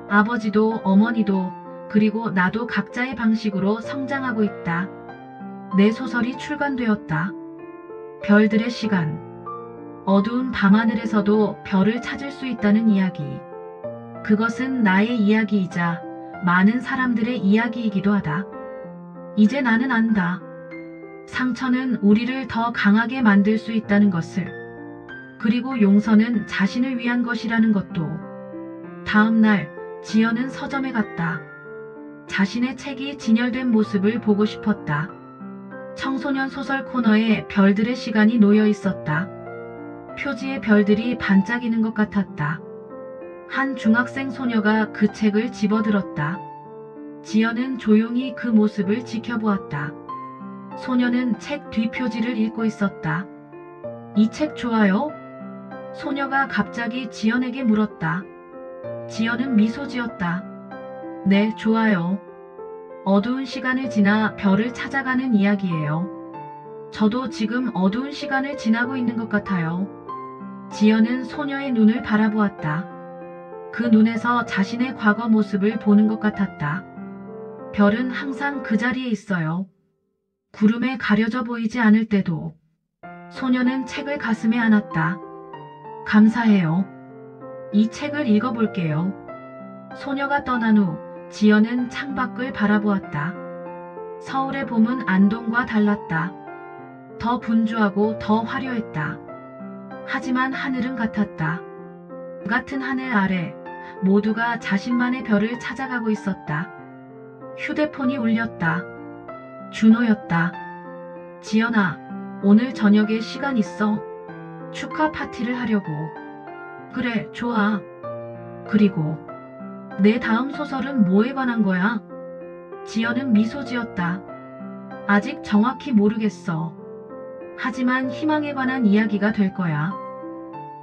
아버지도 어머니도 그리고 나도 각자의 방식으로 성장하고 있다. 내 소설이 출간되었다. 별들의 시간. 어두운 밤하늘에서도 별을 찾을 수 있다는 이야기. 그것은 나의 이야기이자 많은 사람들의 이야기이기도 하다. 이제 나는 안다. 상처는 우리를 더 강하게 만들 수 있다는 것을. 그리고 용서는 자신을 위한 것이라는 것도. 다음 날 지연은 서점에 갔다. 자신의 책이 진열된 모습을 보고 싶었다. 청소년 소설 코너에 별들의 시간이 놓여 있었다. 표지에 별들이 반짝이는 것 같았다. 한 중학생 소녀가 그 책을 집어들었다. 지연은 조용히 그 모습을 지켜보았다. 소녀는 책 뒷표지를 읽고 있었다. 이 책 좋아요? 소녀가 갑자기 지연에게 물었다. 지연은 미소 지었다. 네, 좋아요. 어두운 시간을 지나 별을 찾아가는 이야기예요. 저도 지금 어두운 시간을 지나고 있는 것 같아요. 지연은 소녀의 눈을 바라보았다. 그 눈에서 자신의 과거 모습을 보는 것 같았다. 별은 항상 그 자리에 있어요. 구름에 가려져 보이지 않을 때도. 소녀는 책을 가슴에 안았다. 감사해요. 이 책을 읽어볼게요. 소녀가 떠난 후 지연은 창밖을 바라보았다. 서울의 봄은 안동과 달랐다. 더 분주하고 더 화려했다. 하지만 하늘은 같았다. 같은 하늘 아래 모두가 자신만의 별을 찾아가고 있었다. 휴대폰이 울렸다. 준호였다. 지연아, 오늘 저녁에 시간 있어? 축하 파티를 하려고. 그래, 좋아. 그리고 내 다음 소설은 뭐에 관한 거야? 지연은 미소 지었다. 아직 정확히 모르겠어. 하지만 희망에 관한 이야기가 될 거야.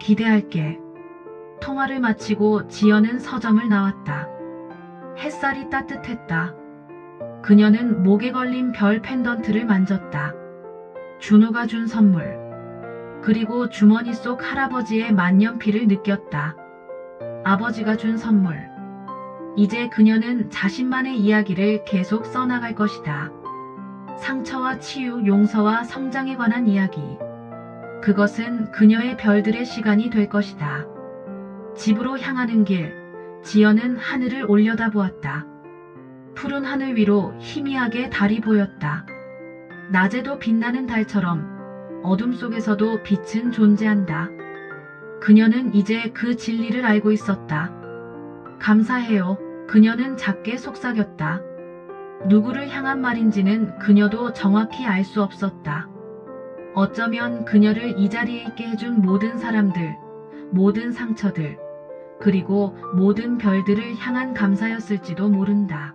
기대할게. 통화를 마치고 지연은 서점을 나왔다. 햇살이 따뜻했다. 그녀는 목에 걸린 별 펜던트를 만졌다. 준호가 준 선물. 그리고 주머니 속 할아버지의 만년필을 느꼈다. 아버지가 준 선물. 이제 그녀는 자신만의 이야기를 계속 써나갈 것이다. 상처와 치유, 용서와 성장에 관한 이야기. 그것은 그녀의 별들의 시간이 될 것이다. 집으로 향하는 길, 지연은 하늘을 올려다보았다. 푸른 하늘 위로 희미하게 달이 보였다. 낮에도 빛나는 달처럼 어둠 속에서도 빛은 존재한다. 그녀는 이제 그 진리를 알고 있었다. 감사해요. 그녀는 작게 속삭였다. 누구를 향한 말인지는 그녀도 정확히 알 수 없었다. 어쩌면 그녀를 이 자리에 있게 해준 모든 사람들, 모든 상처들, 그리고 모든 별들을 향한 감사였을지도 모른다.